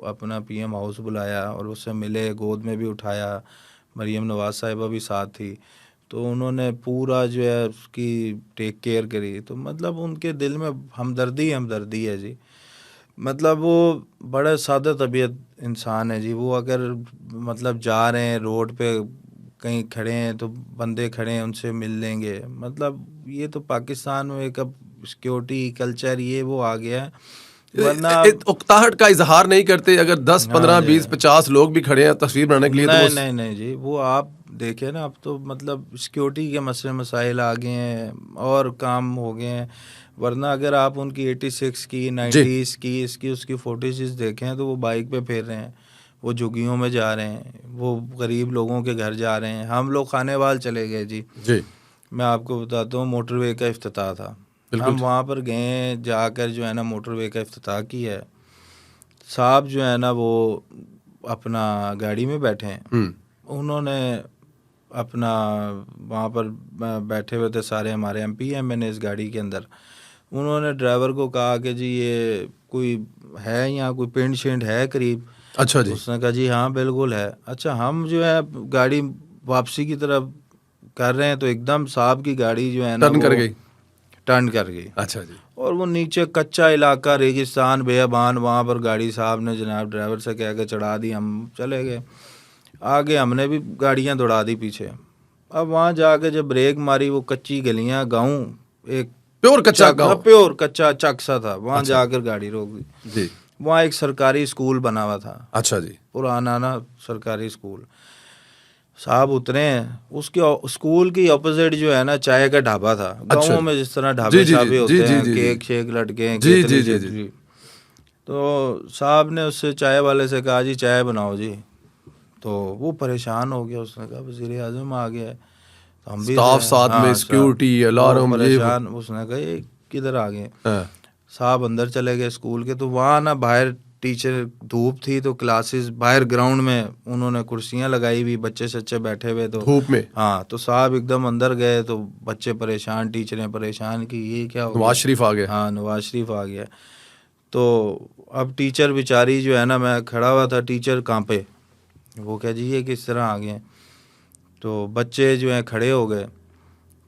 अपना PM हाउस बुलाया और उससे मिले, गोद में भी उठाया, मरीम नवाज़ साहिबा भी साथ थी, तो उन्होंने पूरा जो है उसकी टेक केयर करी। तो मतलब उनके दिल में हमदर्दी है जी। मतलब वो बड़ा सादा तबीयत इंसान है जी। वो अगर मतलब जा रहे हैं रोड पे, कहीं खड़े हैं तो बंदे खड़े हैं उनसे मिल लेंगे। मतलब ये तो पाकिस्तान में एक अब सिक्योरिटी कल्चर ये वो आ गया है, वरना उकताहट का इजहार नहीं करते। अगर 10, 15, 20, 50 लोग भी खड़े हैं तस्वीर बनाने के लिए, नहीं जी, वो आप देखे ना, अब तो मतलब सिक्योरिटी के मसले मसाइल आ गए हैं और काम हो गए हैं। वरना अगर आप उनकी 86 की, 90s की, इसकी उसकी फोटोज देखें तो वो बाइक पे फिर रहे हैं, वो झुग्गियों में जा रहे हैं, वो गरीब लोगों के घर जा रहे हैं। हम लोग खानेवाल चले गए जी। मैं आपको बताता हूँ, मोटरवे का इफ्तिताह था, हम वहाँ पर गए, जाकर जो है ना मोटरवे का इफ्तिताह किया है। साहब जो है ना वो अपना गाड़ी में बैठे हैं, उन्होंने अपना वहाँ पर बैठे हुए थे सारे हमारे MP हैं, मैंने इस गाड़ी के अंदर, उन्होंने ड्राइवर को कहा कि जी ये कोई है यहाँ कोई पिंड शिंड है करीब? अच्छा जी। उसने कहा जी हाँ बिल्कुल है। अच्छा, हम जो है गाड़ी वापसी की तरफ कर रहे हैं तो एकदम साहब की गाड़ी जो है ना टर्न कर वो गई। टर्न कर गई, अच्छा जी। और वो नीचे कच्चा इलाका, रेगिस्तान, बेअबान, वहाँ पर गाड़ी साहब ने जनाब ड्राइवर से कह के चढ़ा दी। हम चले गए आगे, हमने भी गाड़ियाँ दौड़ा दी पीछे। अब वहाँ जाके जब ब्रेक मारी, वो कच्ची गलियाँ, गाँव, एक प्योर कच्चा चक था, गाँव। प्योर कच्चा चक सा था, वहाँ अच्छा। जाकर गाड़ी रोक दी। जी। वहाँ एक सरकारी स्कूल बना हुआ था, अच्छा जी। पुराना ना सरकारी स्कूल। साहब उतरे हैं, उसके स्कूल की ऑपोजिट जो है ना चाय का ढाबा था। अच्छा गाँवों जी। में जिस तरह जी ढाबे जी जी शाबे जी होते जी हैं, जी जी केक शेक लटके हैं, जी केतली जी जी जी। शेतली। तो साहब ने उससे चाय वाले से कहा जी चाय बनाओ जी। तो वो परेशान हो गया, उसने कहा वज़ीर आज़म आ गया है। तो हम भी स्टाफ साथ में, हाँ साहब, सिक्योरिटी, वो अलार्म, ये वो। परेशान, उसने कहा ये किधर आ गए? हाँ। साहब अंदर चले गए स्कूल के। तो वहाँ ना बाहर टीचर, धूप थी तो क्लासेस बाहर ग्राउंड में उन्होंने कुर्सियाँ लगाई हुई, बच्चे सच्चे बैठे हुए। तो धूप में हाँ, तो साहब एकदम अंदर गए तो बच्चे परेशान, टीचरें परेशान कि ये क्या हो नवाज गया? शरीफ आ गए। हाँ, नवाज शरीफ आ गया। तो अब टीचर बेचारी जो है ना, मैं खड़ा हुआ था, टीचर कांपे, वो कह जी ये किस तरह आ गए? तो बच्चे जो हैं खड़े हो गए।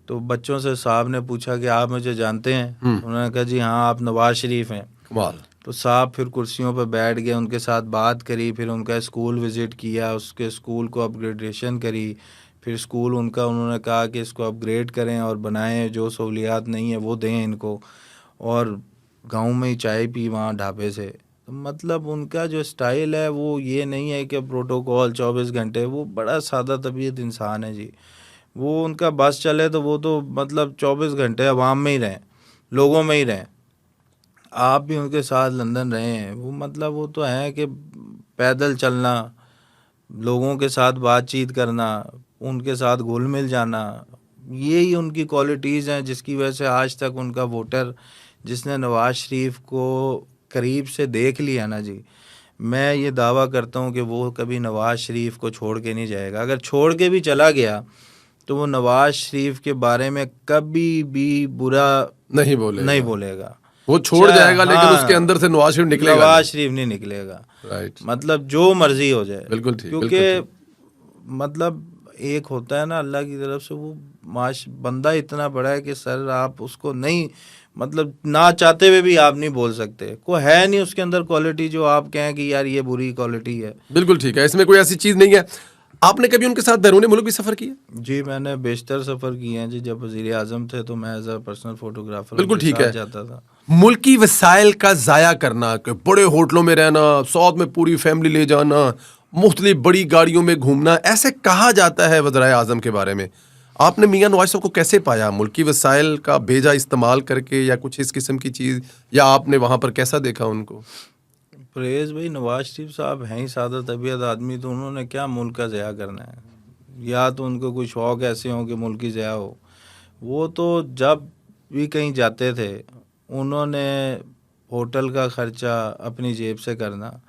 तो बच्चों से साहब ने पूछा कि आप मुझे जानते हैं? तो उन्होंने कहा जी हाँ, आप नवाज शरीफ हैं। कमाल। तो साहब फिर कुर्सियों पर बैठ गए, उनके साथ बात करी, फिर उनका स्कूल विज़िट किया, उसके स्कूल को अपग्रेडेशन करी। फिर स्कूल उनका, उन्होंने कहा कि इसको अपग्रेड करें और बनाएं, जो सहूलियात नहीं है वो दें इनको, और गांव में ही चाय पी वहाँ ढाबे से। तो मतलब उनका जो स्टाइल है वो ये नहीं है कि प्रोटोकॉल 24 घंटे, वो बड़ा सादा तबीयत इंसान है जी। वो उनका बस चले तो वो तो मतलब 24 घंटे अवाम में ही रहें, लोगों में ही रहें। आप भी उनके साथ लंदन रहे हैं, वो मतलब वो तो है कि पैदल चलना, लोगों के साथ बातचीत करना, उनके साथ घुल मिल जाना, यही उनकी क्वालिटीज़ हैं जिसकी वजह से आज तक उनका वोटर, जिसने नवाज शरीफ को करीब से देख लिया ना जी, मैं ये दावा करता हूँ कि वो कभी नवाज शरीफ को छोड़ के नहीं जाएगा। अगर छोड़ के भी चला गया तो वो नवाज शरीफ के बारे में कभी भी बुरा नहीं बोलेगा। नहीं बोलेगा। वो छोड़ जाएगा लेकिन उसके अंदर से नवाज शरीफ निकलेगा नवाज नहीं। शरीफ नहीं निकलेगा। राइट। मतलब जो मर्जी हो जाए, बिल्कुल ठीक, क्योंकि बिल्कुल ठीक। मतलब एक होता है ना अल्लाह की तरफ से, वो माश बंदा इतना बड़ा है कि सर आप उसको नहीं, मतलब ना चाहते हुए भी आप नहीं बोल सकते। कोई है नहीं उसके अंदर क्वालिटी जो आप कहें कि यार ये बुरी क्वालिटी है। बिल्कुल ठीक है, इसमें कोई ऐसी चीज नहीं है। आपने कभी उनके साथ बैरून मुल्क भी सफर किया? जी मैंने बेशतर सफ़र किए हैं जी। जब वज़ीर आज़म थे तो मैं एज अ पर्सनल फोटोग्राफर बिल्कुल उनके ठीक साथ है। जाता था। मुल्की वसाइल का ज़ाया करना, कि बड़े होटलों में रहना, साथ में पूरी फैमिली ले जाना, मुख्तलिफ बड़ी गाड़ियों में घूमना, ऐसे कहा जाता है वज़ीर आज़म के बारे में। आपने मियां नवाज साहब को कैसे पाया? मुल्की वसाइल का बेजा इस्तेमाल करके या कुछ इस किस्म की चीज़, या आपने वहाँ पर कैसा देखा उनको? परवेज़ भाई, नवाज शरीफ साहब हैं ही सादा तबीयत आदमी, तो उन्होंने क्या मुल्क का ज़या करना है? या तो उनको कोई शौक़ ऐसे हो कि मुल्क की ज़या हो। वो तो जब भी कहीं जाते थे उन्होंने होटल का ख़र्चा अपनी जेब से करना,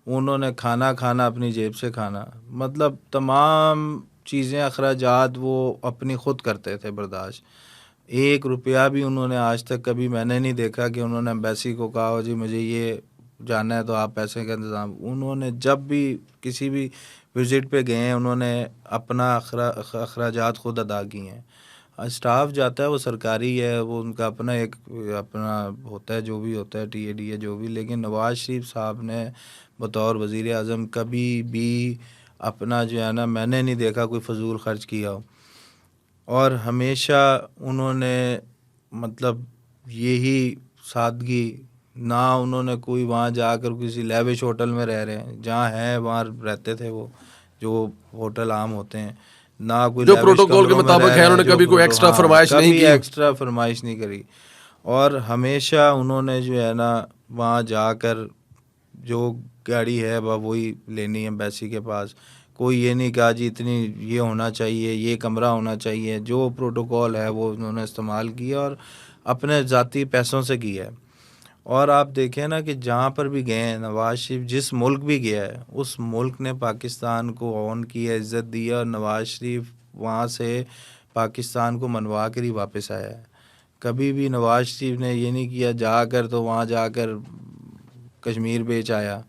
उन्होंने खाना खाना अपनी जेब से खाना, मतलब तमाम चीज़ें अखराजात वो अपनी ख़ुद करते थे बर्दाश्त। 1 रुपया भी उन्होंने आज तक कभी मैंने नहीं देखा कि उन्होंने एम्बेसी को कहा हो जी मुझे ये जाना है तो आप पैसे का इंतज़ाम। उन्होंने जब भी किसी भी विज़िट पे गए हैं उन्होंने अपना अखराजात ख़ुद अदा किए हैं। स्टाफ जाता है वो सरकारी है, वो उनका अपना एक अपना होता है, जो भी होता है टीएडी है जो भी, लेकिन नवाज शरीफ साहब ने बतौर वज़ीर आज़म कभी भी अपना जो है ना, मैंने नहीं देखा कोई फजूल खर्च किया हो। और हमेशा उन्होंने मतलब यही सादगी, ना उन्होंने कोई वहाँ जाकर किसी लेविश होटल में रह रहे हैं, जहाँ है वहाँ रहते थे वो, जो होटल आम होते हैं, ना कोई जो लेविश प्रोटोकॉल के कमरों में मुताबिक रह है, रहे हैं, उन्होंने जो कभी कोई एक्स्ट्रा फरमाइश नहीं कभी की। एक्स्ट्रा फरमाइश नहीं करी। और हमेशा उन्होंने जो है ना वहाँ जाकर जो गाड़ी है वही लेनी है एम्बेसी के पास। कोई ये नहीं कहा जी इतनी ये होना चाहिए, ये कमरा होना चाहिए, जो प्रोटोकॉल है वो उन्होंने इस्तेमाल किया और अपने ज़ाती पैसों से किया है। और आप देखें ना कि जहाँ पर भी गए हैं नवाज शरीफ, जिस मुल्क भी गया है उस मुल्क ने पाकिस्तान को ऑन किया, इज़्ज़त दी और नवाज शरीफ वहाँ से पाकिस्तान को मनवा कर ही वापस आया है। कभी भी नवाज शरीफ ने ये नहीं किया जाकर तो वहाँ जाकर कश्मीर बेच आया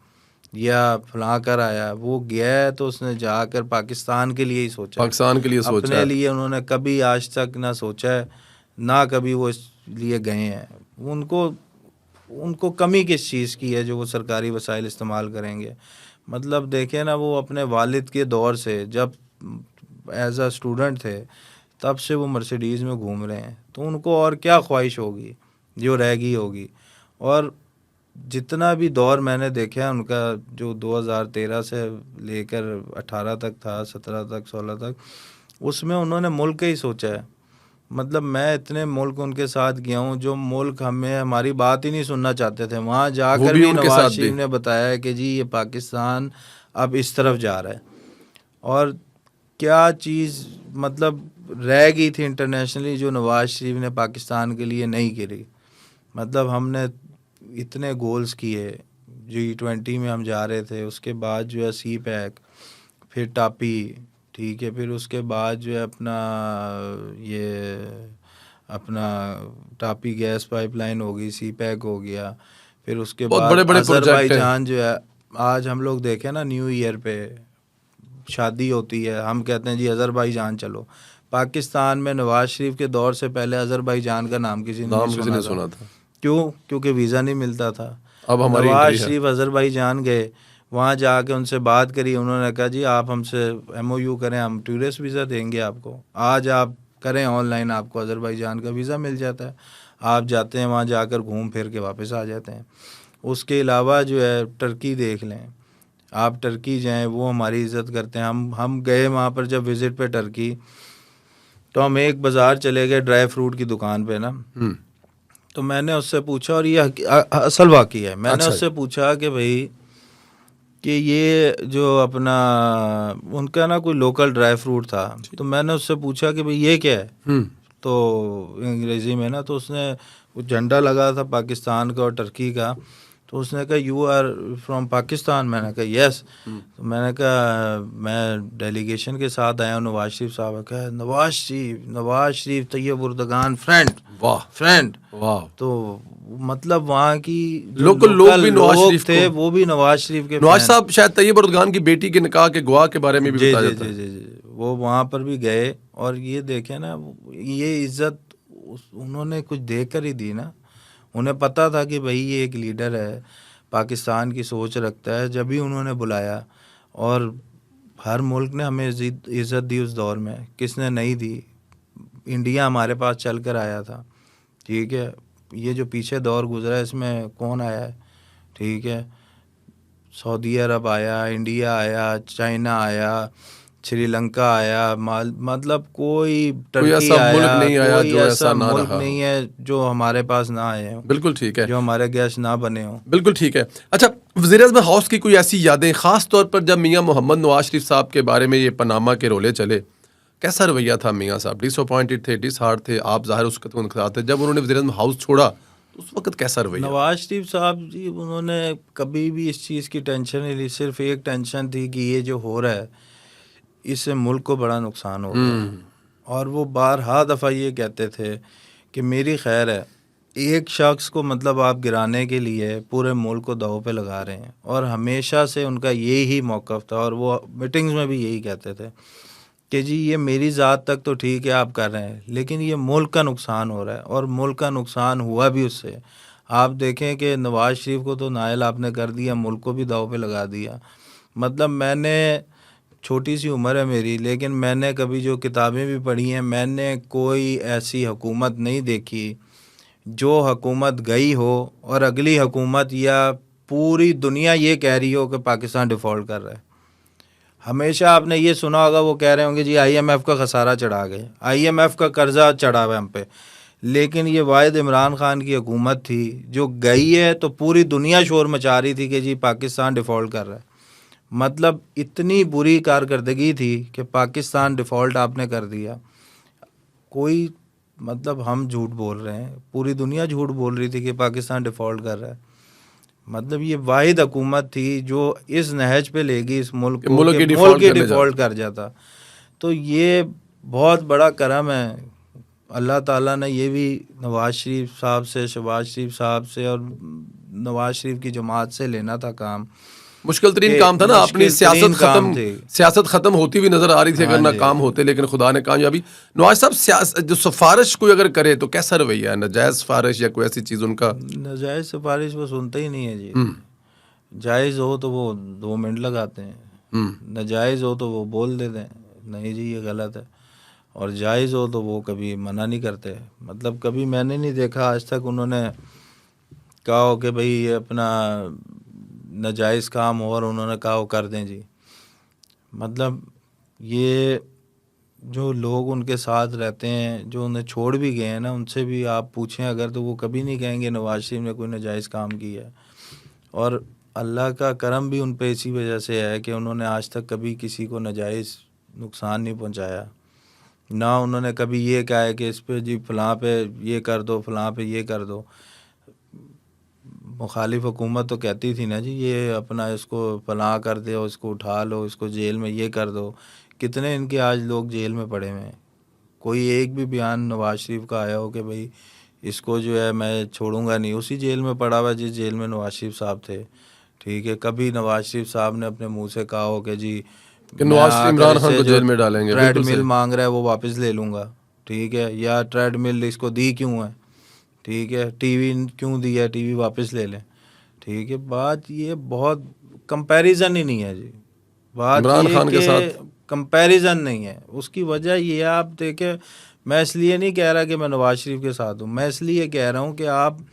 या फलां कर आया, वो गया है तो उसने जाकर पाकिस्तान के लिए ही सोचा, पाकिस्तान के लिए सोचा अपने है। लिए उन्होंने कभी आज तक ना सोचा है, ना कभी वो इस लिए गए हैं। उनको कमी किस चीज़ की है जो वो सरकारी वसाइल इस्तेमाल करेंगे। मतलब देखें ना, वो अपने वालिद के दौर से जब एज अ स्टूडेंट थे तब से वो मर्सिडीज़ में घूम रहे हैं, तो उनको और क्या ख्वाहिश होगी जो रह गई होगी। और जितना भी दौर मैंने देखा है उनका, जो 2013 से लेकर 18 तक था, 17 तक, 16 तक, उसमें उन्होंने मुल्क का ही सोचा है। मतलब मैं इतने मुल्क उनके साथ गया हूँ जो मुल्क हमें हमारी बात ही नहीं सुनना चाहते थे, वहाँ जाकर भी उनके नवाज साथ शरीफ भी। ने बताया कि जी ये पाकिस्तान अब इस तरफ जा रहा है। और क्या चीज़ मतलब रह गई थी इंटरनेशनली जो नवाज शरीफ ने पाकिस्तान के लिए नहीं करी। मतलब हमने इतने गोल्स किए, G20 में हम जा रहे थे, उसके बाद जो है CPEC, फिर टापी, ठीक है, फिर उसके बाद जो है अपना टापी गैस पाइपलाइन हो गई, CPEC हो गया, फिर उसके बहुत बाद बड़े बड़े प्रोजेक्ट हैं। अज़रबैजान जो है, आज हम लोग देखें ना न्यू ईयर पे शादी होती है, हम कहते हैं जी अज़रबैजान चलो। पाकिस्तान में नवाज शरीफ के दौर से पहले अज़रबैजान का नाम किसी ने नहीं सुना था। क्यों? क्योंकि वीज़ा नहीं मिलता था। अब हमारी नवाज एंट्री है। शरीफ अज़रबैजान गए, वहाँ जाके उनसे बात करी, उन्होंने कहा जी आप हमसे MOU करें, हम टूरिस्ट वीज़ा देंगे आपको। आज आप करें ऑनलाइन, आपको अज़रबैजान का वीज़ा मिल जाता है, आप जाते हैं वहाँ जाकर घूम फिर के वापस आ जाते हैं। उसके अलावा जो है टर्की देख लें, आप टर्की जाएं, वो हमारी इज़्ज़त करते हैं। हम गए वहाँ पर जब विज़िट पे टर्की, तो हम एक बाज़ार चले गए ड्राई फ्रूट की दुकान पे ना, तो मैंने उससे पूछा, और ये असल वाक़ई है, मैंने अच्छा। उससे पूछा कि भाई कि ये जो अपना उनका ना कोई लोकल ड्राई फ्रूट था, तो मैंने उससे पूछा कि भाई ये क्या है, तो अंग्रेज़ी में ना, तो उसने वो झंडा लगा था पाकिस्तान का और टर्की का, तो उसने कहा यू आर फ्रॉम पाकिस्तान। मैंने कहा यस। तो मैंने कहा मैं डेलीगेशन के साथ आया हूँ, नवाज शरीफ साहब। कहा नवाज शरीफ तैयब उर्दगान फ्रेंड। वाह फ्रेंड। वाह। तो मतलब वहाँ की जो लोकल लोग भी नवाज शरीफ थे वो भी नवाज शरीफ के नवाज फैन। साहब शायद तैयब उर्दगान की बेटी के निकाह के गवाह के बारे में भी बताया जाता है। जी, वो वहाँ पर भी गए, और ये देखे ना, ये इज्जत उन्होंने कुछ देकर ही दी ना। उन्हें पता था कि भाई ये एक लीडर है, पाकिस्तान की सोच रखता है, जब भी उन्होंने बुलाया। और हर मुल्क ने हमें इज़्ज़त दी उस दौर में, किसने नहीं दी? इंडिया हमारे पास चल कर आया था, ठीक है। ये जो पीछे दौर गुजरा है इसमें कौन आया है, ठीक है। सऊदी अरब आया, इंडिया आया, चाइना आया, श्रीलंका आया, मतलब कोई टर्की ऐसा मुल्क आया, नहीं आया कोई जो ऐसा ऐसा ना मुल्क रहा नहीं हो। है जो हमारे पास ना आए हो, बिल्कुल ठीक है, जो हमारे गेस्ट ना बने हो। बिल्कुल ठीक है। अच्छा, वज़ीर-ए-आज़म हाउस की कोई ऐसी यादें, खास तौर पर जब मियां मोहम्मद नवाज शरीफ साहब के बारे में ये पनामा के रोले चले, कैसा रवैया था मियां साहब? डिसअपॉइंटेड थे, डिसहार्ट थे? आप ज़ाहिर उस वक्त उनके साथ थे, जब उन्होंने वज़ीर-ए-आज़म हाउस छोड़ा तो उस वक्त कैसा रवैया? नवाज शरीफ साहब जी, उन्होंने कभी भी इस चीज़ की टेंशन नहीं ली। सिर्फ एक टेंशन थी कि ये जो हो रहा है इससे मुल्क को बड़ा नुकसान हो रहा है। और वो बारहा दफ़ा ये कहते थे कि मेरी खैर है, एक शख्स को मतलब आप गिराने के लिए पूरे मुल्क को दांव पे लगा रहे हैं। और हमेशा से उनका यही मौक़िफ़ था, और वो मीटिंग्स में भी यही कहते थे कि जी ये मेरी ज़ात तक तो ठीक है आप कर रहे हैं, लेकिन ये मुल्क का नुकसान हो रहा है। और मुल्क का नुकसान हुआ भी उससे। आप देखें कि नवाज शरीफ को तो नायल आपने कर दिया, मुल्क को भी दांव पे लगा दिया। मतलब मैंने, छोटी सी उम्र है मेरी, लेकिन मैंने कभी जो किताबें भी पढ़ी हैं, मैंने कोई ऐसी हुकूमत नहीं देखी जो हुकूमत गई हो और अगली हुकूमत या पूरी दुनिया ये कह रही हो कि पाकिस्तान डिफ़ॉल्ट कर रहा है। हमेशा आपने ये सुना होगा, वो कह रहे होंगे जी IMF का खसारा चढ़ा गए, IMF का कर्जा चढ़ा हुआ हम पे। लेकिन ये वाहिद इमरान खान की हुकूमत थी जो गई है तो पूरी दुनिया शोर मचा रही थी कि जी पाकिस्तान डिफ़ॉल्ट कर रहा है। मतलब इतनी बुरी कारकर्दगी थी कि पाकिस्तान डिफ़ॉल्ट आपने कर दिया। कोई मतलब हम झूठ बोल रहे हैं, पूरी दुनिया झूठ बोल रही थी कि पाकिस्तान डिफ़ॉल्ट कर रहा है। मतलब ये वाहिद हुकूमत थी जो इस नहज पे ले गई इस मुल्क को, मुल्क कि की मुल्क ही करने डिफ़ॉल्ट कर जाता। तो ये बहुत बड़ा करम है अल्लाह ताला ने, ये भी नवाज शरीफ साहब से, शहबाज शरीफ साहब से और नवाज शरीफ की जमात से लेना था काम। मुश्किल तरीन कि काम था ना, अपनी मुश्किल तरीन काम थे। सियासत खत्म होती हुई नजर आ रही थी अगर हाँ ना जी। काम होते, लेकिन खुदा ने कामयाबी। नवाज साहब जो सिफारिश कोई अगर करे तो कैसा रवैया है, नाजायज सिफारिश या कोई ऐसी चीज उनका? नाजायज सिफारिश वो सुनते ही नहीं है जी। हम्म जायज़ हो तो वो 2 मिनट लगाते हैं, नाजायज़ हो तो वो बोल देते हैं नहीं जी ये गलत है, और जायज़ हो तो वो कभी मना नहीं करते। मतलब कभी मैंने नहीं देखा आज तक उन्होंने कहा हो कि भाई ये अपना नाजायज़ काम हो और उन्होंने कहा हो कर दें जी। मतलब ये जो लोग उनके साथ रहते हैं, जो उन्हें छोड़ भी गए हैं ना, उनसे भी आप पूछें अगर तो वो कभी नहीं कहेंगे नवाज शरीफ ने कोई नाजायज़ काम किया है। और अल्लाह का करम भी उन पे इसी वजह से है कि उन्होंने आज तक कभी किसी को नाजायज़ नुकसान नहीं पहुंचाया। ना उन्होंने कभी ये कहा है कि इस पे जी फ़लाँ पे ये कर दो, फ़लाँ पे ये कर दो। मुखालिफ हुकूमत तो कहती थी ना जी ये अपना इसको फ़लाँ कर दो, इसको उठा लो, इसको जेल में ये कर दो। कितने इनके आज लोग जेल में पड़े हुए हैं। कोई एक भी बयान नवाज शरीफ का आया हो कि भाई इसको जो है मैं छोड़ूंगा नहीं, उसी जेल में पड़ा हुआ जिस जेल में नवाज शरीफ साहब थे। ठीक है, कभी नवाज शरीफ साहब ने अपने मुंह से कहा हो कि जी कि मैं नवाज आकर इमरान खान इसे को जो जेल में डालेंगे, बिल्कुल ट्रेडमिल सही। मांग रहा है वो वापस ले लूँगा। ठीक है, या ट्रेडमिल इसको दी क्यों है, ठीक है, टीवी क्यों दिया, टीवी वापस ले लें। ठीक है, बात ये बहुत कंपैरिजन ही नहीं है जी। बात इमरान ये खान के साथ कि कंपैरिजन नहीं है। उसकी वजह ये है, आप देखें, मैं इसलिए नहीं कह रहा कि मैं नवाज शरीफ के साथ हूँ, मैं इसलिए कह रहा हूँ कि आप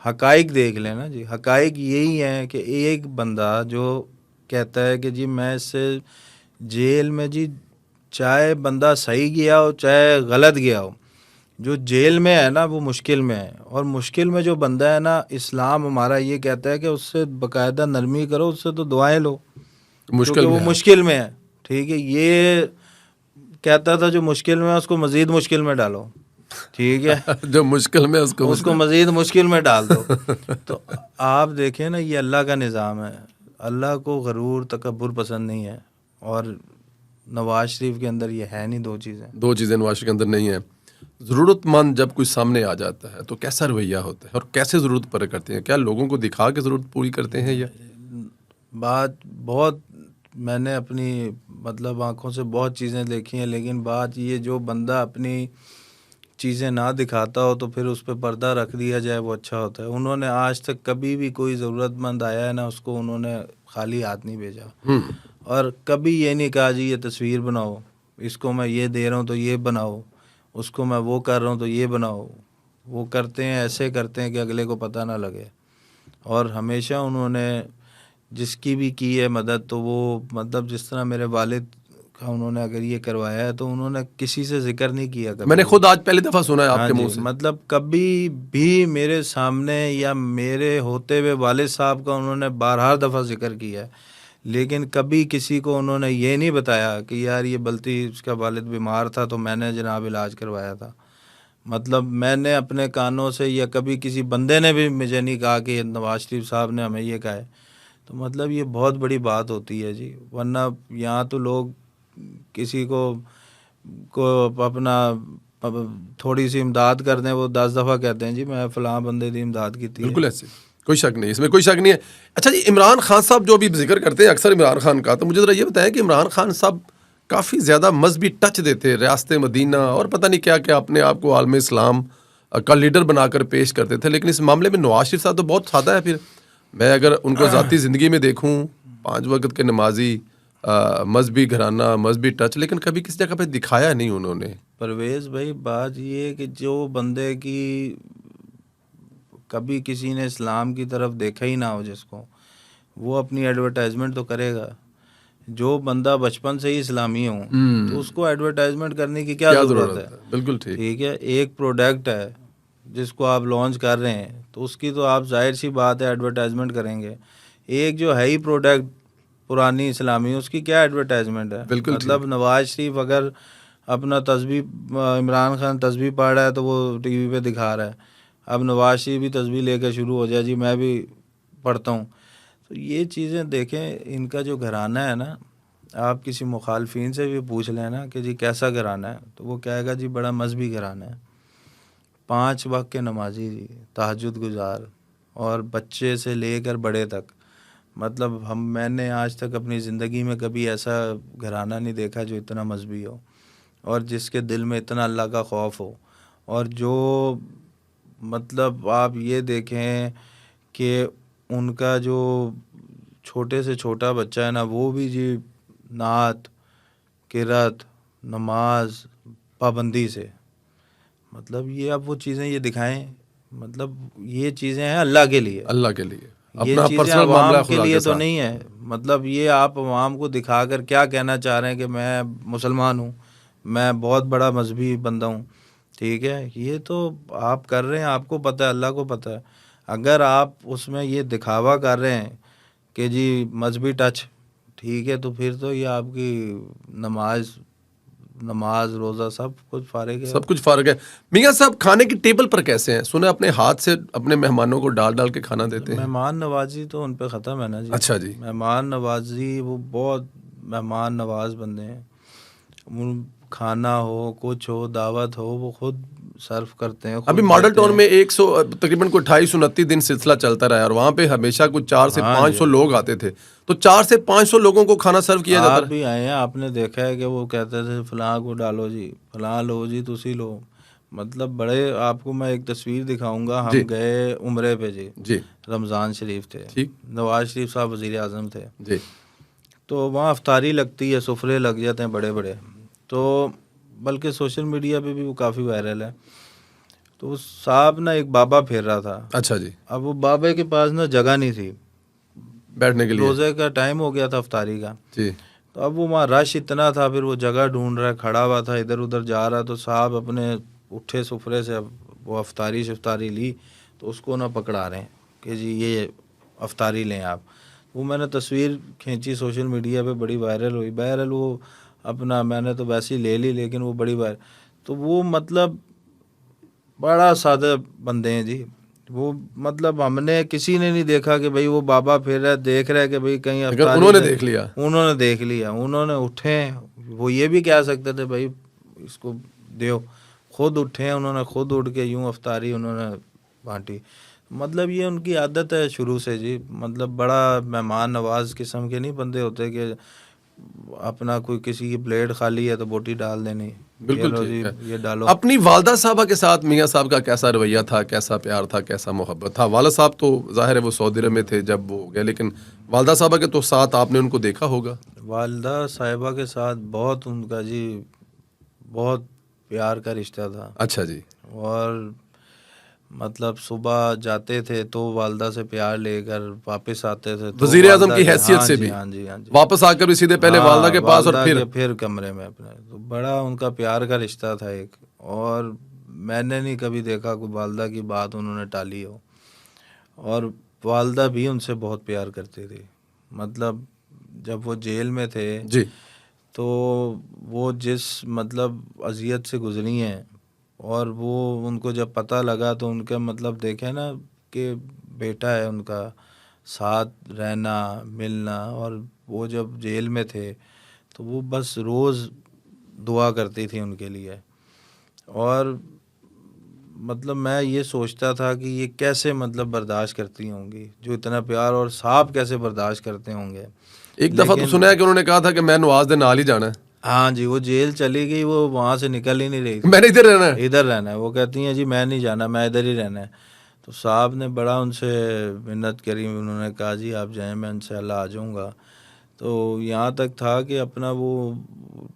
हकाइक देख लें ना जी। हकाइक यही है कि एक बंदा जो कहता है कि जी मैं इससे जेल में जी, चाहे बंदा सही गया हो चाहे गलत गया हो, जो जेल में है ना वो मुश्किल में है। और मुश्किल में जो बंदा है ना, इस्लाम हमारा ये कहता है कि उससे बाकायदा नरमी करो, उससे तो दुआएं लो, क्योंकि मुश्किल वो में है। मुश्किल में है। ठीक है, ये कहता था जो मुश्किल में है उसको मज़ीद मुश्किल में डालो। ठीक है, जो मुश्किल में है, उसको उसको मज़ीद मुश्किल में डाल दो। तो आप देखें ना, ये अल्लाह का निज़ाम है। अल्लाह को गरूर तकब्बुर पसंद नहीं है, और नवाज शरीफ के अंदर ये है नहीं दो चीज़ें। दो चीजें नवाज शरीफ के अंदर नहीं है। जरूरतमंद जब कोई सामने आ जाता है तो कैसा रवैया होता है और कैसे जरूरत पूरी करते हैं? क्या लोगों को दिखा के जरूरत पूरी करते हैं या? बात बहुत, मैंने अपनी मतलब आंखों से बहुत चीज़ें देखी हैं, लेकिन बात ये, जो बंदा अपनी चीज़ें ना दिखाता हो तो फिर उस पर पर्दा रख दिया जाए वो अच्छा होता है। उन्होंने आज तक कभी भी कोई ज़रूरतमंद आया है ना, उसको उन्होंने खाली हाथ नहीं भेजा, और कभी ये नहीं कहा जी ये तस्वीर बनाओ, इसको मैं ये दे रहा हूँ तो ये बनाओ, उसको मैं वो कर रहा हूँ तो ये बनाओ। वो करते हैं, ऐसे करते हैं कि अगले को पता ना लगे। और हमेशा उन्होंने जिसकी भी की है मदद, तो वो मतलब जिस तरह मेरे वालिद का उन्होंने अगर ये करवाया है तो उन्होंने किसी से जिक्र नहीं किया कभी मैंने भी। खुद आज पहली दफा सुना है हाँ आपके जी, मुंह से। मतलब कभी भी मेरे सामने या मेरे होते हुए वालिद साहब का उन्होंने 12 दफ़ा जिक्र किया है, लेकिन कभी किसी को उन्होंने ये नहीं बताया कि यार ये बल्कि उसका वालिद बीमार था तो मैंने जनाब इलाज करवाया था। मतलब मैंने अपने कानों से, या कभी किसी बंदे ने भी मुझे नहीं कहा कि नवाज शरीफ साहब ने हमें ये कहा है। तो मतलब ये बहुत बड़ी बात होती है जी। वरना यहाँ तो लोग किसी को अपना थोड़ी सी इमदाद कर दें, वो 10 दफ़ा कहते हैं जी मैं फ़लाँ बंदे की इमदाद की थी। बिल्कुल ऐसे, कोई शक नहीं, इसमें कोई शक नहीं है। अच्छा जी, इमरान खान साहब जो अभी जिक्र करते हैं अक्सर इमरान खान का, तो मुझे ज़रा ये बताएं कि इमरान खान साहब काफ़ी ज़्यादा मजहबी टच देते हैं, रियासत मदीना और पता नहीं क्या क्या, अपने आप को आलम इस्लाम का लीडर बनाकर पेश करते थे। लेकिन इस मामले में नवाज शरीफ साहब तो बहुत सादा है। फिर मैं अगर उनको ज़ाती ज़िंदगी में देखूँ, 5 वक्त के नमाजी, मजहबी घराना, मजहबी टच, लेकिन कभी किसी जगह पे दिखाया नहीं उन्होंने। परवेज़ भाई, बात ये है कि जो बंदे की कभी किसी ने इस्लाम की तरफ देखा ही ना हो जिसको, वो अपनी एडवर्टाइजमेंट तो करेगा। जो बंदा बचपन से ही इस्लामी हो तो उसको एडवर्टाइजमेंट करने की क्या ज़रूरत है। बिल्कुल ठीक। ठीक है, एक प्रोडक्ट है जिसको आप लॉन्च कर रहे हैं तो उसकी तो आप जाहिर सी बात है एडवर्टाइजमेंट करेंगे। एक जो है ही प्रोडक्ट पुरानी इस्लामी, उसकी क्या एडवर्टाइजमेंट है। बिल्कुल मतलब नवाज शरीफ अगर अपना तस्बीह, इमरान खान तस्बीह पढ़ रहा है तो वो टीवी पे दिखा रहा है। अब नवाज शरीफ भी तस्बीह लेकर शुरू हो जाए जी मैं भी पढ़ता हूँ। तो ये चीज़ें देखें, इनका जो घराना है ना, आप किसी मुखालफिन से भी पूछ लेना कि जी कैसा घराना है, तो वो कहेगा जी बड़ा मजहबी घराना है, 5 वक्त के नमाजी जी, तहज्जुद गुजार, और बच्चे से लेकर बड़े तक, मतलब मैंने आज तक अपनी ज़िंदगी में कभी ऐसा घराना नहीं देखा जो इतना मजहबी हो और जिसके दिल में इतना अल्लाह का खौफ हो। और जो मतलब आप ये देखें कि उनका जो छोटे से छोटा बच्चा है ना, वो भी जी नात, किरात, नमाज, पाबंदी से, मतलब ये अब वो चीज़ें ये दिखाएं, मतलब ये चीज़ें हैं अल्लाह के लिए, अल्लाह के लिए, ये अपना चीज़ें पर्सनल मामला अवाम के खुदा लिए के तो साथ। नहीं है। मतलब ये आप अवाम को दिखाकर क्या कहना चाह रहे हैं कि मैं मुसलमान हूँ, मैं बहुत बड़ा मजहबी बंदा हूँ, ठीक है, ये तो आप कर रहे हैं, आपको पता है, अल्लाह को पता है। अगर आप उसमें ये दिखावा कर रहे हैं कि जी मजहबी टच, ठीक है, तो फिर तो ये आपकी नमाज रोज़ा सब कुछ फारिग है। सब कुछ फर्क है। मियाँ साहब खाने की टेबल पर कैसे हैं? सुना अपने हाथ से अपने मेहमानों को डाल डाल के खाना देते हैं। मेहमान नवाजी तो उन पे ख़त्म है ना जी। अच्छा जी। मेहमान नवाजी वो बहुत मेहमान नवाज बंदे हैं। खाना हो, कुछ हो, दावत हो, वो खुद सर्व करते हैं, अभी खुद मॉडल देते टाउन हैं। में 100 तकरीबन कोई 28-29 दिन सिलसिला चलता रहा है और वहाँ पे हमेशा कुछ 4 से हाँ जी, 500 लोग आते थे। तो 4 से 500 लोगों को खाना सर्व किया जाता आप है। भी आए हैं, आपने देखा है कि वो कहते थे फलां को डालो जी, फलां लो जी, तुसी लो। मतलब बड़े, आपको मैं एक तस्वीर दिखाऊंगा, जी हम गए उम्रे पे जी, जी। रमज़ान शरीफ थे, ठीक। नवाज शरीफ साहब वज़ीर आज़म थे, जी तो वहाँ अफ्तारी लगती है, सुफरे लग जाते हैं बड़े बड़े, तो बल्कि सोशल मीडिया पे भी वो काफ़ी वायरल है। तो उस साहब ना एक बाबा फिर रहा था, अच्छा जी। अब वो बाबे के पास ना जगह नहीं थी, बैठने के लिए। रोज़े का टाइम हो गया था अफ्तारी का, जी तो अब वो वहाँ रश इतना था, फिर वो जगह ढूंढ रहा है, खड़ा हुआ था, इधर उधर जा रहा, तो साहब अपने उठे सुफरे से वो अफ्तारी शफ्तारी ली, तो उसको ना पकड़ा रहे हैं कि जी ये अफ्तारी लें आप। वो मैंने तस्वीर खींची, सोशल मीडिया पे बड़ी वायरल हुई, बहरहाल वो अपना मैंने तो वैसे ही ले ली, लेकिन वो बड़ी वायरल, तो वो मतलब बड़ा सादे बंदे हैं जी वो। मतलब हमने किसी ने नहीं देखा कि भाई वो बाबा फिर रहा है, देख रहा है कि भाई कहीं अगर अफ्तारी उन्होंने से, देख लिया। उन्होंने देख लिया, उन्होंने उठे, वो ये भी कह सकते थे भाई इसको दो, खुद उठे, उन्होंने खुद उठ के यूं अफ्तारी उन्होंने बांटी। मतलब ये उनकी आदत है शुरू से जी, मतलब बड़ा मेहमान नवाज किस्म के नहीं बंदे होते कि अपना कोई किसी की प्लेट खाली है तो बोटी डाल देनी, ये बिल्कुल लो ठीक जी है। ये डालो। अपनी वालदा साहबा के साथ मियाँ साहब का कैसा रवैया था, कैसा प्यार था, कैसा मोहब्बत था? वाला साहब तो जाहिर है वो सऊदी अरब में थे जब वो हो गए, लेकिन वालदा साहबा के तो साथ आपने उनको देखा होगा। वालदा साहिबा के साथ बहुत उनका जी बहुत प्यार का रिश्ता था। अच्छा जी। और मतलब सुबह जाते थे तो वालदा से प्यार लेकर वापस आते थे, तो वजीर आजम वालदा की के, हैसियत हाँ से जी, भी हाँ जी, हाँ जी, वापस आकर भी सीधे पहले वालदा हाँ के पास और वालदा के फिर। फिर कमरे में अपने, तो बड़ा उनका प्यार का रिश्ता था एक। और मैंने नहीं कभी देखा कोई वालदा की बात उन्होंने टाली हो, और वालदा भी उनसे बहुत प्यार करती थी। मतलब जब वो जेल में थे जी तो वो जिस मतलब अजियत से गुजरी हैं, और वो उनको जब पता लगा तो उनका मतलब देखे ना कि बेटा है उनका, साथ रहना मिलना, और वो जब जेल में थे तो वो बस रोज़ दुआ करती थी उनके लिए। और मतलब मैं ये सोचता था कि ये कैसे मतलब बर्दाश्त करती होंगी, जो इतना प्यार, और साहब कैसे बर्दाश्त करते होंगे। एक दफा तो लेकिन सुना है कि उन्होंने कहा था कि मैं नवाज दे नाल ही जाना है, हाँ जी, वो जेल चली गई, वो वहाँ से निकल ही नहीं रही थी, मैंने इधर रहना है। इधर रहना है, वो कहती हैं जी मैं नहीं जाना, मैं इधर ही रहना है। तो साहब ने बड़ा उनसे मिन्नत करी, उन्होंने कहा जी आप जाएं, मैं इंशाल्लाह आ जाऊँगा। तो यहाँ तक था कि अपना वो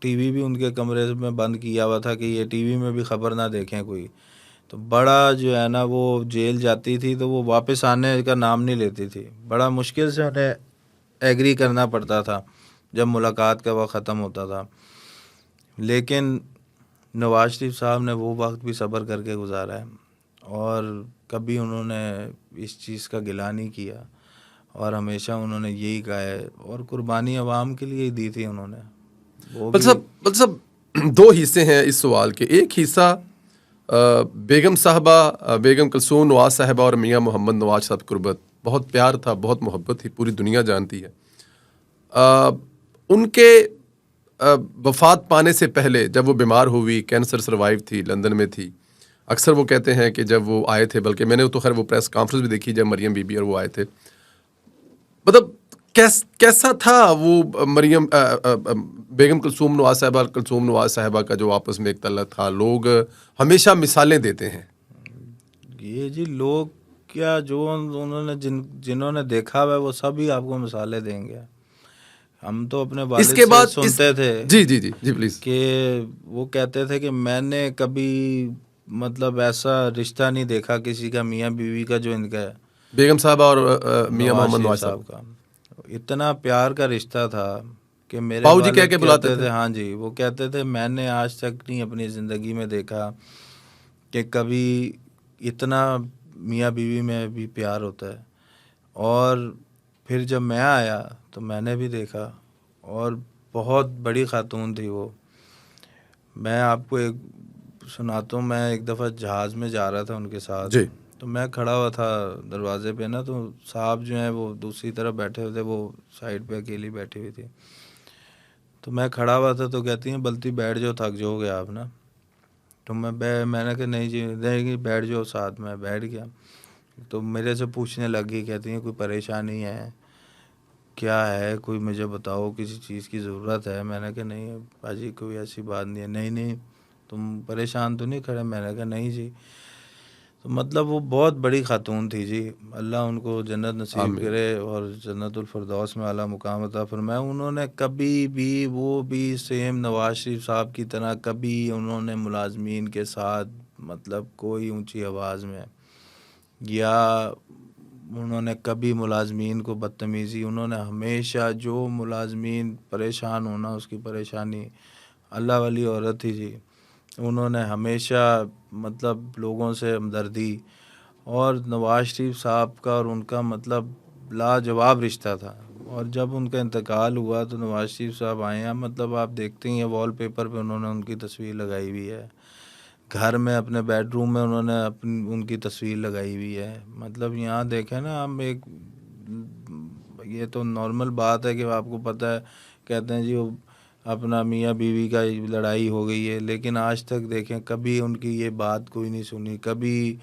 टीवी भी उनके कमरे में बंद किया हुआ था कि ये टीवी में भी ख़बर ना देखें कोई। तो बड़ा जो है ना, वो जेल जाती थी तो वो वापस आने का नाम नहीं लेती थी, बड़ा मुश्किल से उन्हें एग्री करना पड़ता था जब मुलाकात का वक्त ख़त्म होता था। लेकिन नवाज शरीफ साहब ने वो वक्त भी सब्र करके गुजारा है, और कभी उन्होंने इस चीज़ का गिला नहीं किया, और हमेशा उन्होंने यही कहा है, और कुर्बानी अवाम के लिए ही दी थी उन्होंने। वो भी मतलब दो हिस्से हैं इस सवाल के। एक हिस्सा बेगम साहबा, बेगम कुलसूम नवाज साहबा और मियाँ मोहम्मद नवाज साहब कुर्बत, बहुत प्यार था, बहुत मोहब्बत थी, पूरी दुनिया जानती है। उनके वफात पाने से पहले जब वो बीमार हुई, कैंसर सर्वाइव थी, लंदन में थी, अक्सर वो कहते हैं कि जब वो आए थे, बल्कि मैंने तो खैर वो प्रेस कॉन्फ्रेंस भी देखी जब मरियम बीबी और वो आए थे, मतलब कैसा था वो मरियम बेगम कुलसूम नवाज साहिबा, कुलसूम नवाज साहिबा का जो आपस में एक तल्लक था। लोग हमेशा मिसालें देते हैं। ये जी लोग क्या, जो उन्होंने जिन्होंने देखा हुआ है वो सभी आपको मिसालें देंगे। हम तो अपने वालिद इसके से बाद सुनते थे जी जी जी जी प्लीज। कि वो कहते थे कि मैंने कभी मतलब ऐसा रिश्ता नहीं देखा किसी का, मियाँ बीवी का, जो इनका है बेगम साहबा और मियां नवाज मोहम्मद शरीफ नवाज साहब साहब। का। इतना प्यार का रिश्ता था कि मेरे बाबूजी कह वालिद के बुलाते कहते थे। थे, हाँ जी, वो कहते थे मैंने आज तक नहीं अपनी ज़िंदगी में देखा कि कभी इतना मियाँ बीवी में भी प्यार होता है। और फिर जब मैं आया तो मैंने भी देखा, और बहुत बड़ी खातून थी वो। मैं आपको एक सुनाता हूँ। मैं एक दफ़ा जहाज़ में जा रहा था उनके साथ, जी तो मैं खड़ा हुआ था दरवाजे पे ना, तो साहब जो हैं वो दूसरी तरफ बैठे हुए थे, वो साइड पे अकेली बैठी हुई थी। तो मैं खड़ा हुआ था तो कहती हैं बल्कि बैठ जाओ, थक जाओगे आप ना। तो मैंने कहा नहीं जी, नहीं बैठ जाओ साथ में। बैठ गया तो मेरे से पूछने लगी, कहती हैं कोई परेशानी है क्या है, कोई मुझे बताओ, किसी चीज़ की ज़रूरत है। मैंने कहा नहीं बाजी कोई ऐसी बात नहीं है। नहीं नहीं तुम परेशान तो नहीं खड़े। मैंने कहा नहीं जी। तो मतलब वो बहुत बड़ी खातून थी जी, अल्लाह उनको जन्नत नसीब आमीन। करे और जन्नतुल फिरदौस में आला मुकाम अता फरमाए। उन्होंने कभी भी, वो भी सेम नवाज शरीफ साहब की तरह, कभी उन्होंने मुलाजमीन के साथ मतलब कोई ऊंची आवाज़ में, या उन्होंने कभी मुलाजमीन को बदतमीज़ी, उन्होंने हमेशा जो मुलाजमीन परेशान होना उसकी परेशानी, अल्लाह वाली औरत थी जी। उन्होंने हमेशा मतलब लोगों से हमदर्दी, और नवाज शरीफ साहब का और उनका मतलब लाजवाब रिश्ता था। और जब उनका इंतकाल हुआ तो नवाज शरीफ साहब आए हैं, मतलब आप देखते हैं वॉलपेपर पे उन्होंने उनकी तस्वीर लगाई हुई है, घर में अपने बेडरूम में उन्होंने अपनी उनकी तस्वीर लगाई हुई है। मतलब यहाँ देखें ना हम, एक ये तो नॉर्मल बात है कि आपको पता है, कहते हैं जी वो अपना मियाँ बीवी का लड़ाई हो गई है, लेकिन आज तक देखें कभी उनकी ये बात कोई नहीं सुनी। कभी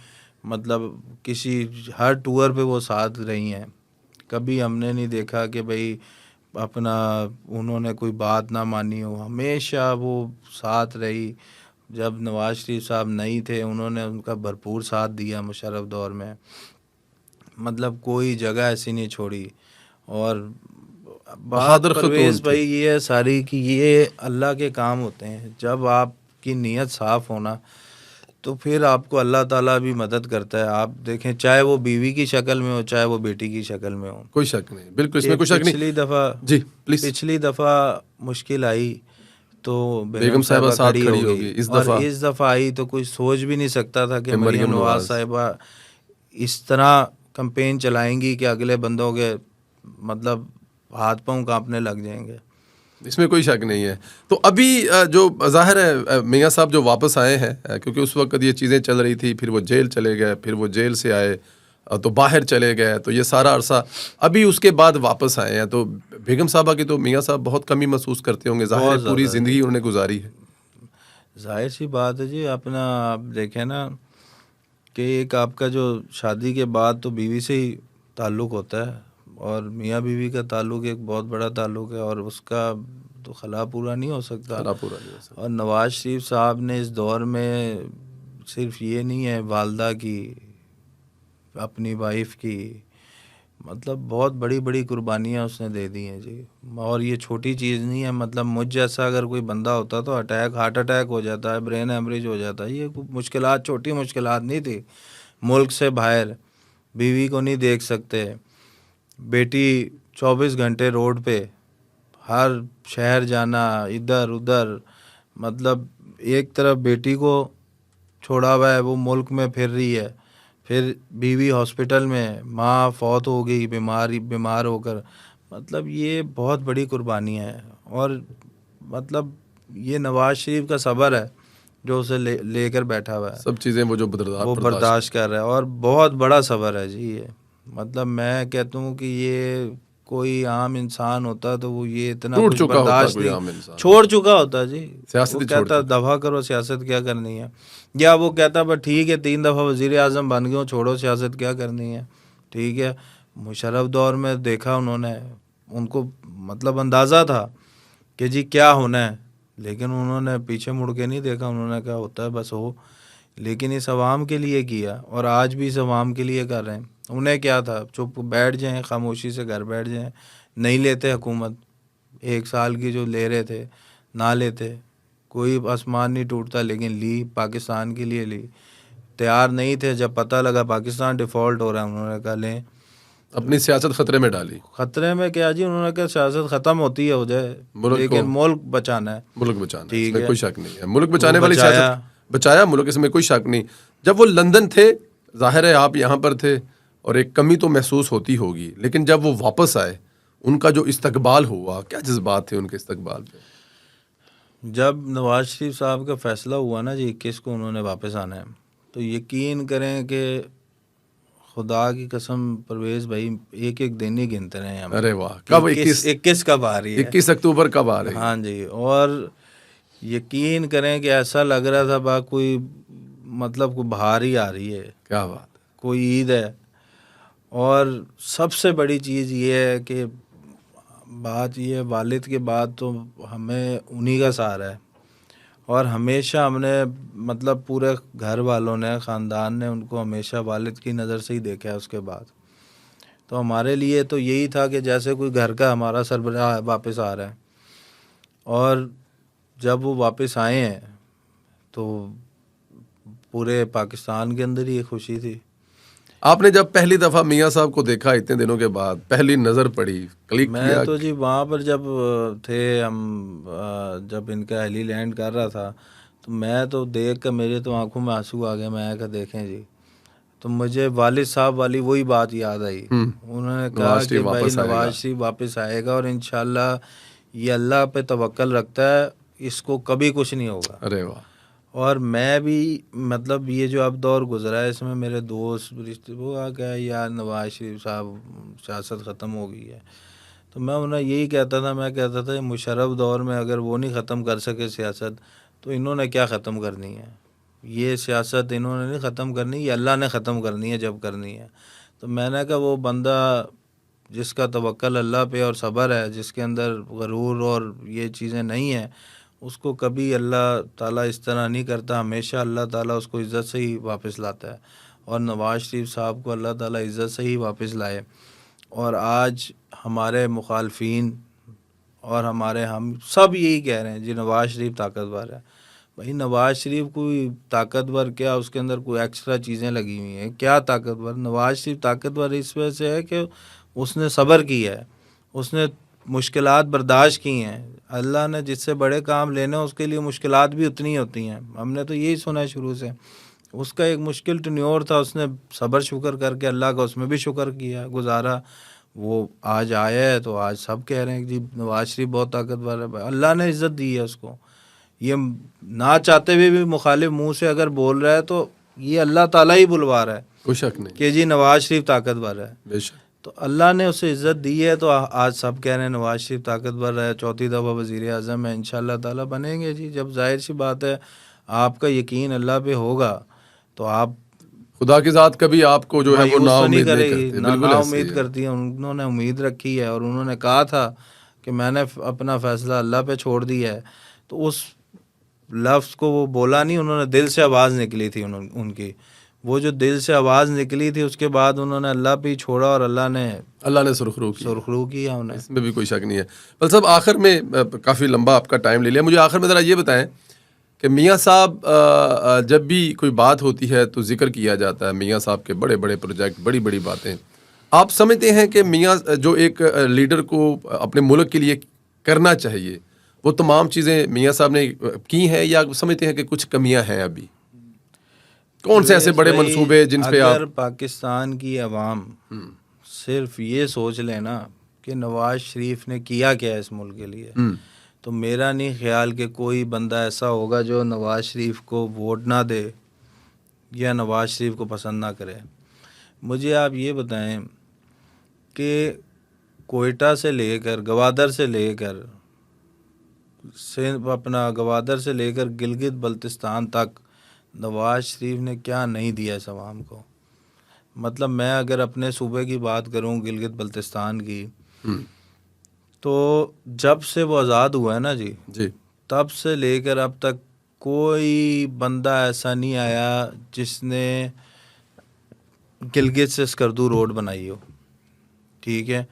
मतलब किसी, हर टूर पे वो साथ रही हैं। कभी हमने नहीं देखा कि भाई अपना उन्होंने कोई बात ना मानी हो, हमेशा वो साथ रही। जब नवाज शरीफ साहब नहीं थे उन्होंने उनका भरपूर साथ दिया मुशर्रफ दौर में, मतलब कोई जगह ऐसी नहीं छोड़ी। और बात बहादुर खतून परवेज़ थी। भाई ये है सारी कि ये अल्लाह के काम होते हैं। जब आपकी नीयत साफ़ होना तो फिर आपको अल्लाह ताला भी मदद करता है। आप देखें चाहे वो बीवी की शक्ल में हो, चाहे वो बेटी की शक्ल में हो। कोई शक नहीं, बिल्कुल कि इसमें कोई शक नहीं। जी प्लीज। पिछली दफ़ा मुश्किल आई तो बेगम बेगम साहिबा साहिबा साथ खड़ी खड़ी हो गई, होगी, इस और दफा इस दफ़ा आई तो कोई सोच भी नहीं सकता था कि कि मरियम मरियम नवाज नवाज। साहिबा इस तरह कैंपेन चलाएंगी कि अगले बंदों के मतलब हाथ पांव कांपने लग जाएंगे। इसमें कोई शक नहीं है। तो अभी जो ज़ाहिर है मियाँ साहब जो वापस आए हैं, क्योंकि उस वक्त ये चीज़ें चल रही थी, फिर वो जेल चले गए, फिर वो जेल से आए तो बाहर चले गए, तो ये सारा अरसा अभी उसके बाद वापस आए हैं। तो बेगम साहबा की तो मियाँ साहब बहुत कमी महसूस करते होंगे, ज़ाहिर है बहुत पूरी ज़्यादा जी, ज़िंदगी उन्होंने गुजारी है। जाहिर सी बात है जी। अपना आप देखें ना कि एक आपका जो शादी के बाद तो बीवी से ही ताल्लुक़ होता है, और मियाँ बीवी का ताल्लुक़ एक बहुत बड़ा ताल्लुक़ है, और उसका तो खला पूरा नहीं हो सकता। खाना पूरा नहीं हो सकता। और नवाज शरीफ साहब ने इस दौर में सिर्फ ये नहीं है, वालदा की, अपनी वाइफ की, मतलब बहुत बड़ी बड़ी कुर्बानियाँ उसने दे दी हैं जी। और ये छोटी चीज़ नहीं है। मतलब मुझ जैसा अगर कोई बंदा होता तो हार्ट अटैक हो जाता है, ब्रेन हेमरेज हो जाता है। ये मुश्किलात छोटी मुश्किलात नहीं थी। मुल्क से बाहर बीवी को नहीं देख सकते, बेटी 24 घंटे रोड पे, हर शहर जाना, इधर उधर, मतलब एक तरफ बेटी को छोड़ा हुआ है, वो मुल्क में फिर रही है, फिर बीवी हॉस्पिटल में, माँ फौत हो गई बीमार होकर। मतलब ये बहुत बड़ी कुर्बानियाँ हैं। और मतलब ये नवाज शरीफ का सब्र है जो उसे लेकर बैठा हुआ है, सब चीज़ें वो जो वो बर्दाश्त कर रहा है, और बहुत बड़ा सब्र है जी ये। मतलब मैं कहता हूँ कि ये कोई आम इंसान होता तो वो ये इतना टूट कुछ चुका होता बर्दाश्त कोई नहीं, आम इंसान। छोड़ चुका होता जी। सियासत वो ही छोड़ कहता चुका। दफा करो सियासत क्या करनी है, या वो कहता बस ठीक है 3 दफ़ा वज़ीर आज़म बन गए हो, छोड़ो सियासत क्या करनी है। ठीक है, मुशर्रफ दौर में देखा उन्होंने, उनको मतलब अंदाज़ा था कि जी क्या होना है, लेकिन उन्होंने पीछे मुड़ के नहीं देखा, उन्होंने कहा होता है बस हो। लेकिन इस अवाम के लिए किया और आज भी इस अवाम के लिए कर रहे हैं। उन्हें क्या था, चुप बैठ जाएं, खामोशी से घर बैठ जाएं, नहीं लेते हुकूमत, 1 साल की जो ले रहे थे ना लेते, कोई आसमान नहीं टूटता, लेकिन ली, पाकिस्तान के लिए ली। तैयार नहीं थे, जब पता लगा पाकिस्तान डिफ़ॉल्ट हो रहा है, उन्होंने कहा लें, अपनी सियासत खतरे में डाली। ख़तरे में क्या जी, उन्होंने कहा सियासत ख़त्म होती है हो जाए, मुल्क लेकिन को मुल्क बचाना है। मुल्क बचाना है, ठीक इसमें है, कोई शक नहीं है। मुल्क वो बचाने वाली बचाया। सियासत, बचाया मुल्क, इसमें कोई शक नहीं। जब वो लंदन थे, जाहिर है आप यहाँ पर थे और एक कमी तो महसूस होती होगी, लेकिन जब वो वापस आए, उनका जो इस्तकबाल हुआ, क्या जज्बात थे उनके इस्तकबाल पे? जब नवाज शरीफ साहब का फैसला हुआ ना जी 21 को उन्होंने वापस आना है, तो यकीन करें कि खुदा की कसम परवेज़ भाई एक एक दिन ही गिनते रहे हम। अरे वाह, कब 21 कब आ रही है? 21 अक्टूबर कब आ रही है? हाँ जी, और यकीन करें कि ऐसा लग रहा था बा कोई मतलब कोई बाहर ही आ रही है, क्या बात है। कोई ईद है। और सबसे बड़ी चीज़ ये है कि बात ये, वालिद के बाद तो हमें उन्हीं का सहारा है, और हमेशा हमने मतलब पूरे घर वालों ने, ख़ानदान ने उनको हमेशा वालिद की नज़र से ही देखा है। उसके बाद तो हमारे लिए तो यही था कि जैसे कोई घर का हमारा सरबराह वापस आ रहा है। और जब वो वापस आए हैं तो पूरे पाकिस्तान के अंदर ही एक खुशी थी। आपने जब पहली दफा मियाँ साहब को देखा इतने दिनों के बाद, पहली नजर पड़ी, क्लिक मैं किया? तो जी वहाँ पर जब थे हम, जब इनका हेली लैंड कर रहा था, तो मैं तो देख कर मेरे तो आंखों में आंसू आ गए। मैं कहा देखें जी, तो मुझे वालिद साहब वाली वही बात याद आई। उन्होंने कहा नवाज कि शरीफ भाई वापस आएगा। नवाज शरीफ वापस आएगा और इंशाल्लाह ये अल्लाह पे तवक्कल रखता है, इसको कभी कुछ नहीं होगा। अरे वाह। और मैं भी मतलब ये जो अब दौर गुजरा है, इसमें मेरे दोस्त रिश्ते वो आ गए यार नवाज शरीफ साहब सियासत ख़त्म हो गई है। तो मैं उन्हें यही कहता था, मैं कहता था मुशर्रफ दौर में अगर वो नहीं ख़त्म कर सके सियासत, तो इन्होंने क्या ख़त्म करनी है? ये सियासत इन्होंने नहीं ख़त्म करनी, ये अल्लाह ने ख़त्म करनी है जब करनी है। तो मैंने कहा वो बंदा जिसका तवक्कल अल्लाह पे और सब्र है, जिसके अंदर गरूर और ये चीज़ें नहीं हैं, उसको कभी अल्लाह ताला इस तरह नहीं करता। हमेशा अल्लाह ताला उसको इज़्ज़त से ही वापस लाता है, और नवाज शरीफ साहब को अल्लाह ताला इज़्ज़त से ही वापस लाए। और आज हमारे मुखालफीन और हमारे हम सब यही कह रहे हैं जी नवाज शरीफ ताकतवर है। भाई नवाज शरीफ कोई ताकतवर क्या, उसके अंदर कोई एक्स्ट्रा चीज़ें लगी हुई हैं क्या? ताकतवर नवाज शरीफ ताकतवर इस वजह से है कि उसने सब्र किया है, उसने मुश्किलात बर्दाश्त की हैं। अल्लाह ने जिससे बड़े काम लेने उसके लिए मुश्किलात भी उतनी होती हैं। हमने तो यही सुना है शुरू से। उसका एक मुश्किल टन्योर था, उसने सब्र शुक्र करके अल्लाह का उसमें भी शुक्र किया, गुजारा। वो आज आया है तो आज सब कह रहे हैं कि जी नवाज शरीफ बहुत ताकतवर है। अल्लाह ने इज़्ज़त दी है उसको। ये ना चाहते हुए भी मुखालिफ मुंह से अगर बोल रहा है तो ये अल्लाह ताला ही बुलवा रहा है कोई शक नहीं। कि जी नवाज शरीफ ताकतवर है। बेशक। तो अल्लाह ने उसे इज़्ज़त दी है, तो आज सब कह रहे हैं नवाज शरीफ ताकतवर है, चौथी दफ़ा वज़ीर आज़म है, इंशाअल्लाह ताला बनेंगे जी। जब जाहिर सी बात है आपका यकीन अल्लाह पे होगा तो आप खुदा की ज़ात कभी आपको जो है वो मायूस ना तो नहीं उम्मीद नहीं करेगी, करती। ना बिल्कुल ना ऐसे ही उम्मीद है। करती है। उन्होंने उम्मीद रखी है और उन्होंने कहा था कि मैंने अपना फ़ैसला अल्लाह पे छोड़ दिया है। तो उस लफ्ज़ को वो बोला नहीं, उन्होंने दिल से आवाज़ निकली थी उनकी। वो जो दिल से आवाज़ निकली थी उसके बाद उन्होंने अल्लाह पे ही छोड़ा और अल्लाह ने सुरखरू की, सुरखरू किया उन्हें। इसमें भी कोई शक नहीं है। बल साहब आखिर में काफ़ी लंबा आपका टाइम ले लिया, मुझे आखिर में ज़रा ये बताएं कि मियाँ साहब जब भी कोई बात होती है तो जिक्र किया जाता है मियाँ साहब के बड़े बड़े प्रोजेक्ट, बड़ी बड़ी बातें। आप समझते हैं कि मियाँ जो एक लीडर को अपने मुल्क के लिए करना चाहिए, वो तमाम चीज़ें मियाँ साहब ने की हैं, या समझते हैं कि कुछ कमियां हैं अभी? कौन से ऐसे बड़े मंसूबे जिन पे अगर आप पाकिस्तान की आवाम सिर्फ ये सोच लेना कि नवाज शरीफ ने किया क्या है इस मुल्क के लिए, तो मेरा नहीं ख्याल कि कोई बंदा ऐसा होगा जो नवाज शरीफ को वोट ना दे या नवाज शरीफ को पसंद ना करे। मुझे आप ये बताएं कि कोयटा से लेकर गवादर से लेकर अपना गवादर से लेकर गिलगित बल्तिस्तान तक नवाज शरीफ ने क्या नहीं दिया इस अवाम को। मतलब मैं अगर अपने सूबे की बात करूं, गिलगित बल्तिस्तान की, तो जब से वो आज़ाद हुआ है ना जी, तब से लेकर अब तक कोई बंदा ऐसा नहीं आया जिसने गिलगित से स्कर्दू रोड बनाई हो। ठीक है,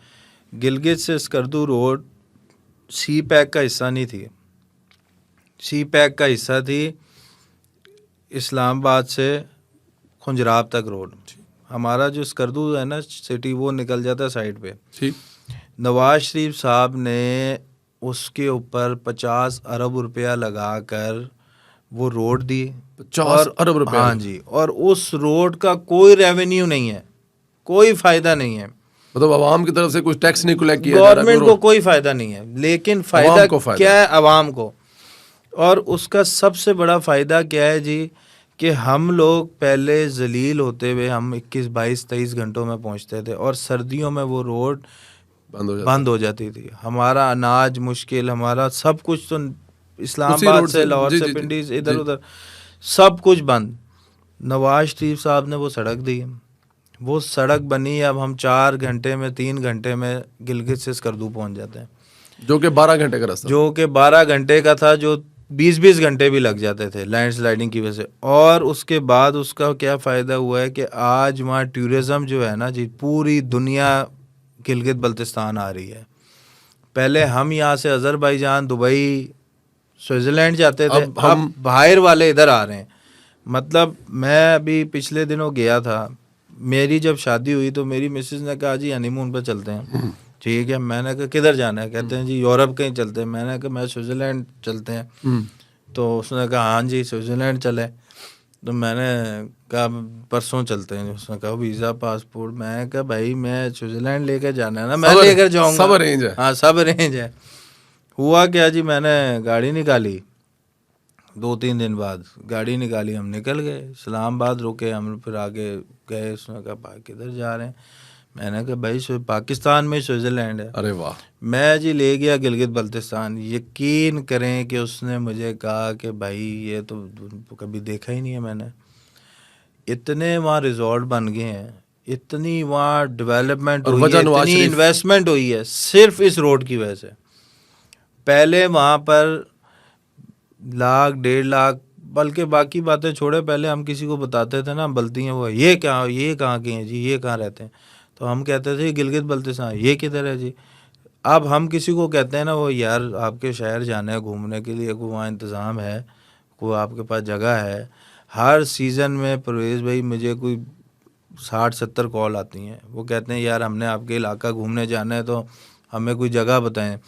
गिलगित से स्कर्दू रोड सी पैक का हिस्सा नहीं थी। सी पैक का हिस्सा थी इस्लामाबाद से खुंजराब तक रोड। हमारा जो स्कर्दू है ना सिटी, वो निकल जाता है साइड पे। नवाज शरीफ साहब ने उसके ऊपर 50 अरब रुपया लगाकर वो रोड दी। 50 अरब रुपया? हाँ जी। और उस रोड का कोई रेवेन्यू नहीं है, कोई फायदा नहीं है। मतलब आवाम की तरफ से कुछ टैक्स नहीं कलेक्ट किया, गवर्नमेंट को कोई फायदा नहीं है, लेकिन फायदा क्या है आवाम को। और उसका सबसे बड़ा फायदा क्या है जी, कि हम लोग पहले जलील होते हुए हम 21, 22, 23 घंटों में पहुंचते थे, और सर्दियों में वो रोड बंद हो जाती थी। हमारा अनाज मुश्किल, हमारा सब कुछ, तो इस्लामाबाद से, लाहौर से, पिंडी से, इधर उधर सब कुछ बंद। नवाज शरीफ साहब ने वो सड़क दी, वो सड़क बनी। अब हम 4 घंटे में, 3 घंटे में गिलगित से स्कर्दू पहुंच जाते हैं, जो कि 12 घंटे का रास्ता, जो कि 12 घंटे का था, जो 20-20 घंटे भी लग जाते थे लैंडस्लाइडिंग की वजह से। और उसके बाद उसका क्या फ़ायदा हुआ है कि आज वहाँ टूरिज़्म जो है ना जी, पूरी दुनिया गिलगित बल्तिस्तान आ रही है। पहले हम यहाँ से अज़रबैजान, दुबई, स्विट्ज़रलैंड जाते थे, अब बाहर वाले इधर आ रहे हैं। मतलब मैं अभी पिछले दिनों गया था, मेरी जब शादी हुई तो मेरी मिसेस ने कहा जी हनीमून पर चलते हैं। ठीक है, मैंने कहा किधर जाना है? कहते हैं जी यूरोप कहीं चलते हैं। मैंने कहा मैं स्विट्ज़रलैंड चलते हैं। तो उसने कहा हाँ जी स्विट्ज़रलैंड चले। तो मैंने कहा परसों चलते हैं। उसने कहा वीज़ा, पासपोर्ट। मैं कहा भाई मैं स्विट्ज़रलैंड लेकर जाना है ना, मैं लेकर जाऊँगा, सब अरेंज है। हाँ सब अरेंज है। हुआ क्या जी, मैंने गाड़ी निकाली, 2-3 दिन बाद गाड़ी निकाली, हम निकल गए। इस्लामाबाद रुके, हम फिर आगे गए। उसने कहा भाई किधर जा रहे हैं? मैंने कहा भाई पाकिस्तान में स्विट्ज़रलैंड है। अरे वाह। मैं जी ले गया गिलगित बल्तिस्तान। यकीन करें कि उसने मुझे कहा कि भाई ये तो कभी देखा ही नहीं है मैंने। इतने वहाँ रिजॉर्ट बन गए हैं, इतनी वहाँ डेवलपमेंट हुई है, इतनी इन्वेस्टमेंट हुई है सिर्फ इस रोड की वजह से। पहले वहाँ पर 1,00,000, 1.5 लाख, बल्कि बाकी बातें छोड़े, पहले हम किसी को बताते थे ना बल्ती हैं वो, ये कहाँ के हैं जी, ये कहाँ रहते हैं, तो हम कहते थे गिलगित बल्तिस्तान। ये किधर है जी? अब हम किसी को कहते हैं ना, वो यार आपके शहर जाना है घूमने के लिए, कोई वहाँ इंतज़ाम है, कोई आपके पास जगह है? हर सीज़न में परवेज़ भाई मुझे कोई 60-70 कॉल आती हैं। वो कहते हैं यार हमने आपके इलाका घूमने जाना है, तो हमें कोई जगह बताएं।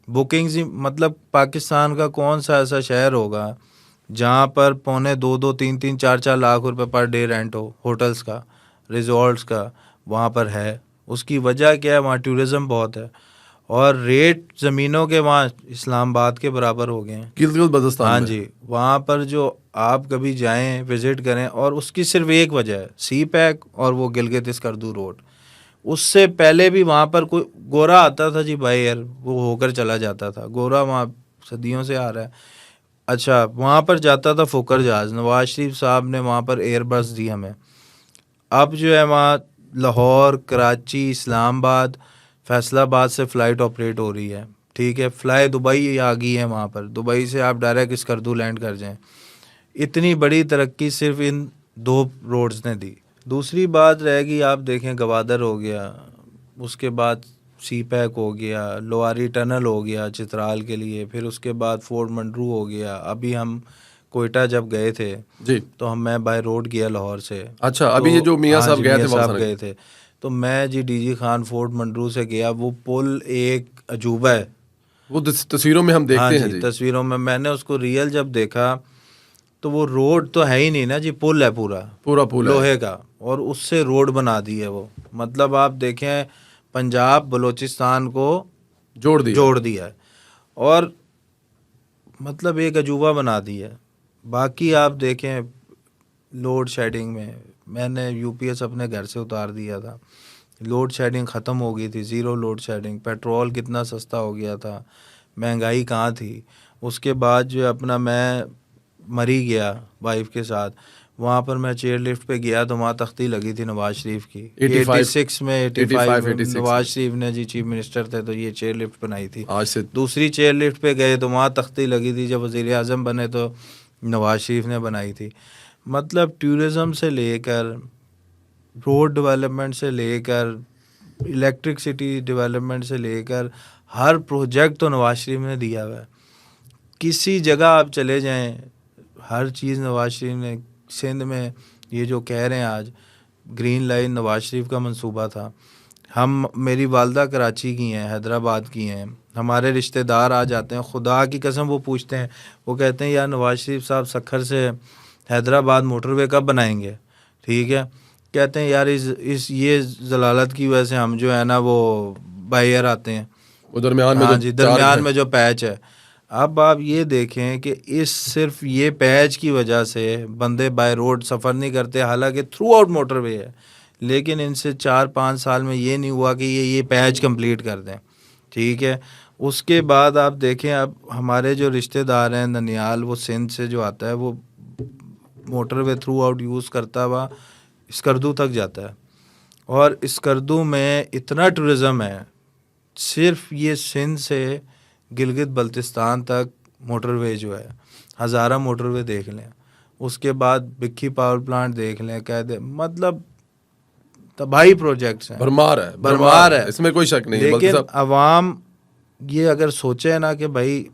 बुकिंग्स, मतलब पाकिस्तान का कौन सा ऐसा शहर होगा जहाँ पर 2.25, 3-3, 4-4 लाख रुपए पर डे रेंट हो होटल्स का, रिजॉर्ट्स का? वहाँ पर है। उसकी वजह क्या है? वहाँ टूरिज़्म बहुत है, और रेट ज़मीनों के वहाँ इस्लामाबाद के बराबर हो गए हैं गिलगित बल्तिस्तान। हाँ जी, वहाँ पर जो आप कभी जाएं, विज़िट करें, और उसकी सिर्फ एक वजह है, सी पैक और वो गिलगित स्कर्दू रोड। उससे पहले भी वहाँ पर कोई गोरा आता था जी बाय एयर, वो होकर चला जाता था। गोरा वहाँ सदियों से आ रहा है। अच्छा, वहाँ पर जाता था फोकर जहाज़। नवाज शरीफ साहब ने वहाँ पर एयरबस दी हमें। अब जो है वहाँ लाहौर, कराची, इस्लामाबाद, फैसलाबाद से फ़्लाइट ऑपरेट हो रही है। ठीक है, फ़्लाई दुबई आ गई है वहाँ पर, दुबई से आप डायरेक्ट स्कर्दू लैंड कर जाएं। इतनी बड़ी तरक्की सिर्फ इन 2 रोड्स ने दी। दूसरी बात रहेगी, आप देखें गवादर हो गया, उसके बाद सी पैक हो गया, लोहारी टनल हो गया चित्राल के लिए, फिर उसके बाद फोर्ट मंडरू हो गया। अभी हम कोयटा जब गए थे जी, तो मैं बाय रोड गया लाहौर से। अच्छा, तो अभी ये जो मियाँ साहब गए थे, तो मैं जी डीजी खान फोर्ट मंडरू से गया। वो पुल एक अजूबा है, वो तस्वीरों में हम देखते हैं जी। तस्वीरों में मैंने उसको रियल जब देखा तो वो रोड तो है ही नहीं ना जी, पुल है, पूरा पुल लोहे का, और उससे रोड बना दी है वो। मतलब आप देखें पंजाब बलूचिस्तान को जोड़ दिया है, और मतलब एक अजूबा बना दी है। बाकी आप देखें लोड शेडिंग में मैंने यूपीएस अपने घर से उतार दिया था, लोड शेडिंग ख़त्म हो गई थी, ज़ीरो लोड शेडिंग, पेट्रोल कितना सस्ता हो गया था, महंगाई कहाँ थी। उसके बाद जो है अपना मैं मरी गया वाइफ के साथ, वहाँ पर मैं चेयर लिफ्ट पे गया तो वहाँ तख्ती लगी थी नवाज शरीफ की 86 में 85 नवाज शरीफ ने जी चीफ मिनिस्टर थे तो ये चेयर लिफ्ट बनाई थी। आज से दूसरी चेयर लिफ्ट पे गए तो वहाँ तख्ती लगी थी, जब वज़ीर आज़म बने तो नवाज शरीफ ने बनाई थी। मतलब टूरिज़म से लेकर रोड डेवलपमेंट से लेकर इलेक्ट्रिसिटी डेवलपमेंट से लेकर हर प्रोजेक्ट तो नवाज शरीफ ने दिया हुआ है। किसी जगह आप चले जाएं, हर चीज़ नवाज शरीफ ने। सिंध में ये जो कह रहे हैं आज ग्रीन लाइन नवाज शरीफ का मंसूबा था। मेरी वालदा कराची की हैं, हैदराबाद की हैं, हमारे रिश्तेदार आ जाते हैं, खुदा की कसम वो पूछते हैं, वो कहते हैं यार नवाज शरीफ साहब सखर से हैदराबाद मोटरवे कब बनाएंगे। ठीक है, कहते हैं यार इस ये जलालत की वजह से हम जो है ना वो बाई एयर आते हैं, वो दरमियान में हाँ जी, दरमियान में जो पैच है। अब आप ये देखें कि इस सिर्फ ये पैच की वजह से बंदे बाय रोड सफ़र नहीं करते, हालांकि थ्रू आउट मोटरवे है, लेकिन इनसे 4-5 साल में ये नहीं हुआ कि ये पैच कंप्लीट कर दें। ठीक है, उसके बाद आप देखें अब हमारे जो रिश्तेदार हैं ननियाल, वो सिंध से जो आता है वो मोटरवे थ्रू आउट यूज़ करता हुआ स्कर्दू तक जाता है, और स्कर्दू में इतना टूरिज़म है, सिर्फ ये सिंध से गिलगित बल्तिस्तान तक मोटरवे जो है, हज़ारा मोटरवे देख लें, उसके बाद बिक्की पावर प्लांट देख लें, कह दे मतलब तबाही प्रोजेक्ट्स हैं, भरमार है, इसमें कोई शक नहीं। लेकिन अवाम ये अगर सोचे ना कि भाई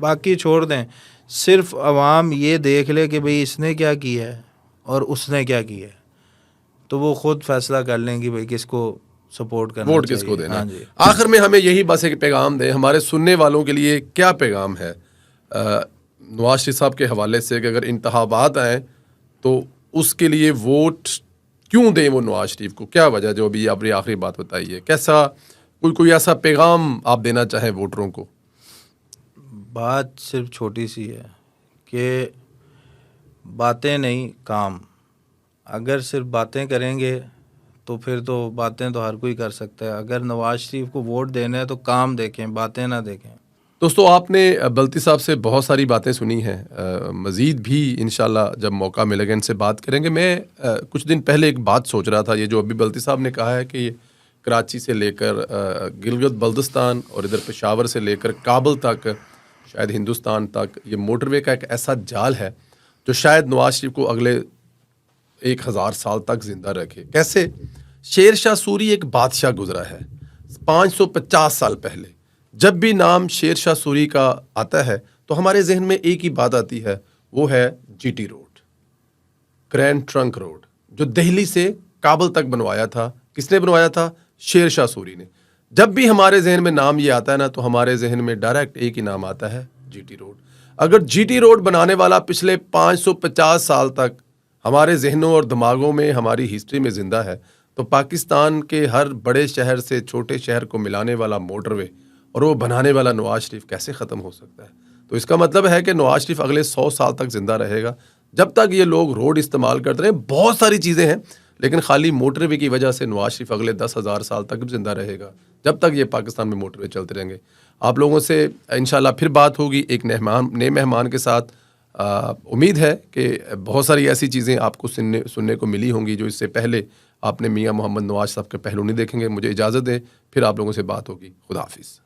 बाकी छोड़ दें, सिर्फ अवाम ये देख ले कि भाई इसने क्या किया है और उसने क्या किया है, तो वो खुद फैसला कर लेंगे भाई किसको सपोर्ट करना, वोट किसको देना। हाँ जी। आखिर में हमें यही बस एक पैगाम दें, हमारे सुनने वालों के लिए क्या पैगाम है नवाज शरीफ साहब के हवाले से कि अगर इंतखाबात आए तो उसके लिए वोट क्यों दें वो नवाज शरीफ को, क्या वजह, जो अभी आपने आखिरी बात बताई है, कैसा कोई ऐसा पैगाम आप देना चाहें वोटरों को। बात सिर्फ छोटी सी है कि बातें नहीं काम, अगर सिर्फ बातें करेंगे तो फिर तो बातें तो हर कोई कर सकता है। अगर नवाज शरीफ को वोट देना है तो काम देखें, बातें ना देखें। दोस्तों, आपने बल्ती साहब से बहुत सारी बातें सुनी हैं, मज़ीद भी इंशाल्लाह जब मौका मिलेगा इनसे बात करेंगे। मैं कुछ दिन पहले एक बात सोच रहा था, ये जो अभी बल्ती साहब ने कहा है कि कराची से लेकर गिलगित बल्तिस्तान और इधर पेशावर से लेकर काबुल तक, शायद हिंदुस्तान तक, ये मोटरवे का एक ऐसा जाल है जो शायद नवाज शरीफ को अगले 1000 साल तक जिंदा रखे। कैसे? शेर शाह सूरी एक बादशाह गुजरा है 550 साल पहले। जब भी नाम शेर शाह सूरी का आता है तो हमारे जहन में एक ही बात आती है, वो है GT road, grand trunk road, जो दिल्ली से काबुल तक बनवाया था। किसने बनवाया था? शेर शाह सूरी ने। जब भी हमारे जहन में नाम ये आता है ना, तो हमारे जहन में डायरेक्ट एक ही नाम आता है, जीटी रोड। अगर जीटी रोड बनाने वाला पिछले 550 साल तक हमारे जहनों और दिमागों में, हमारी हिस्ट्री में जिंदा है, तो पाकिस्तान के हर बड़े शहर से छोटे शहर को मिलाने वाला मोटरवे और वो बनाने वाला नवाज शरीफ कैसे ख़त्म हो सकता है? तो इसका मतलब है कि नवाज शरीफ अगले 100 साल तक जिंदा रहेगा, जब तक ये लोग रोड इस्तेमाल करते रहे। बहुत सारी चीज़ें हैं, लेकिन खाली मोटरवे की वजह से नवाज शरीफ अगले 10,000 साल तक भी जिंदा रहेगा, जब तक ये पाकिस्तान में मोटरवे चलते रहेंगे। आप लोगों से इंशाल्लाह फिर बात होगी एक नए मेहमान के साथ। उम्मीद है कि बहुत सारी ऐसी चीज़ें आपको सुनने को मिली होंगी जो इससे पहले आपने मियां मोहम्मद नवाज साहब के पहलू नहीं देखेंगे। मुझे इजाज़त दें, फिर आप लोगों से बात होगी। खुदा हाफिज़।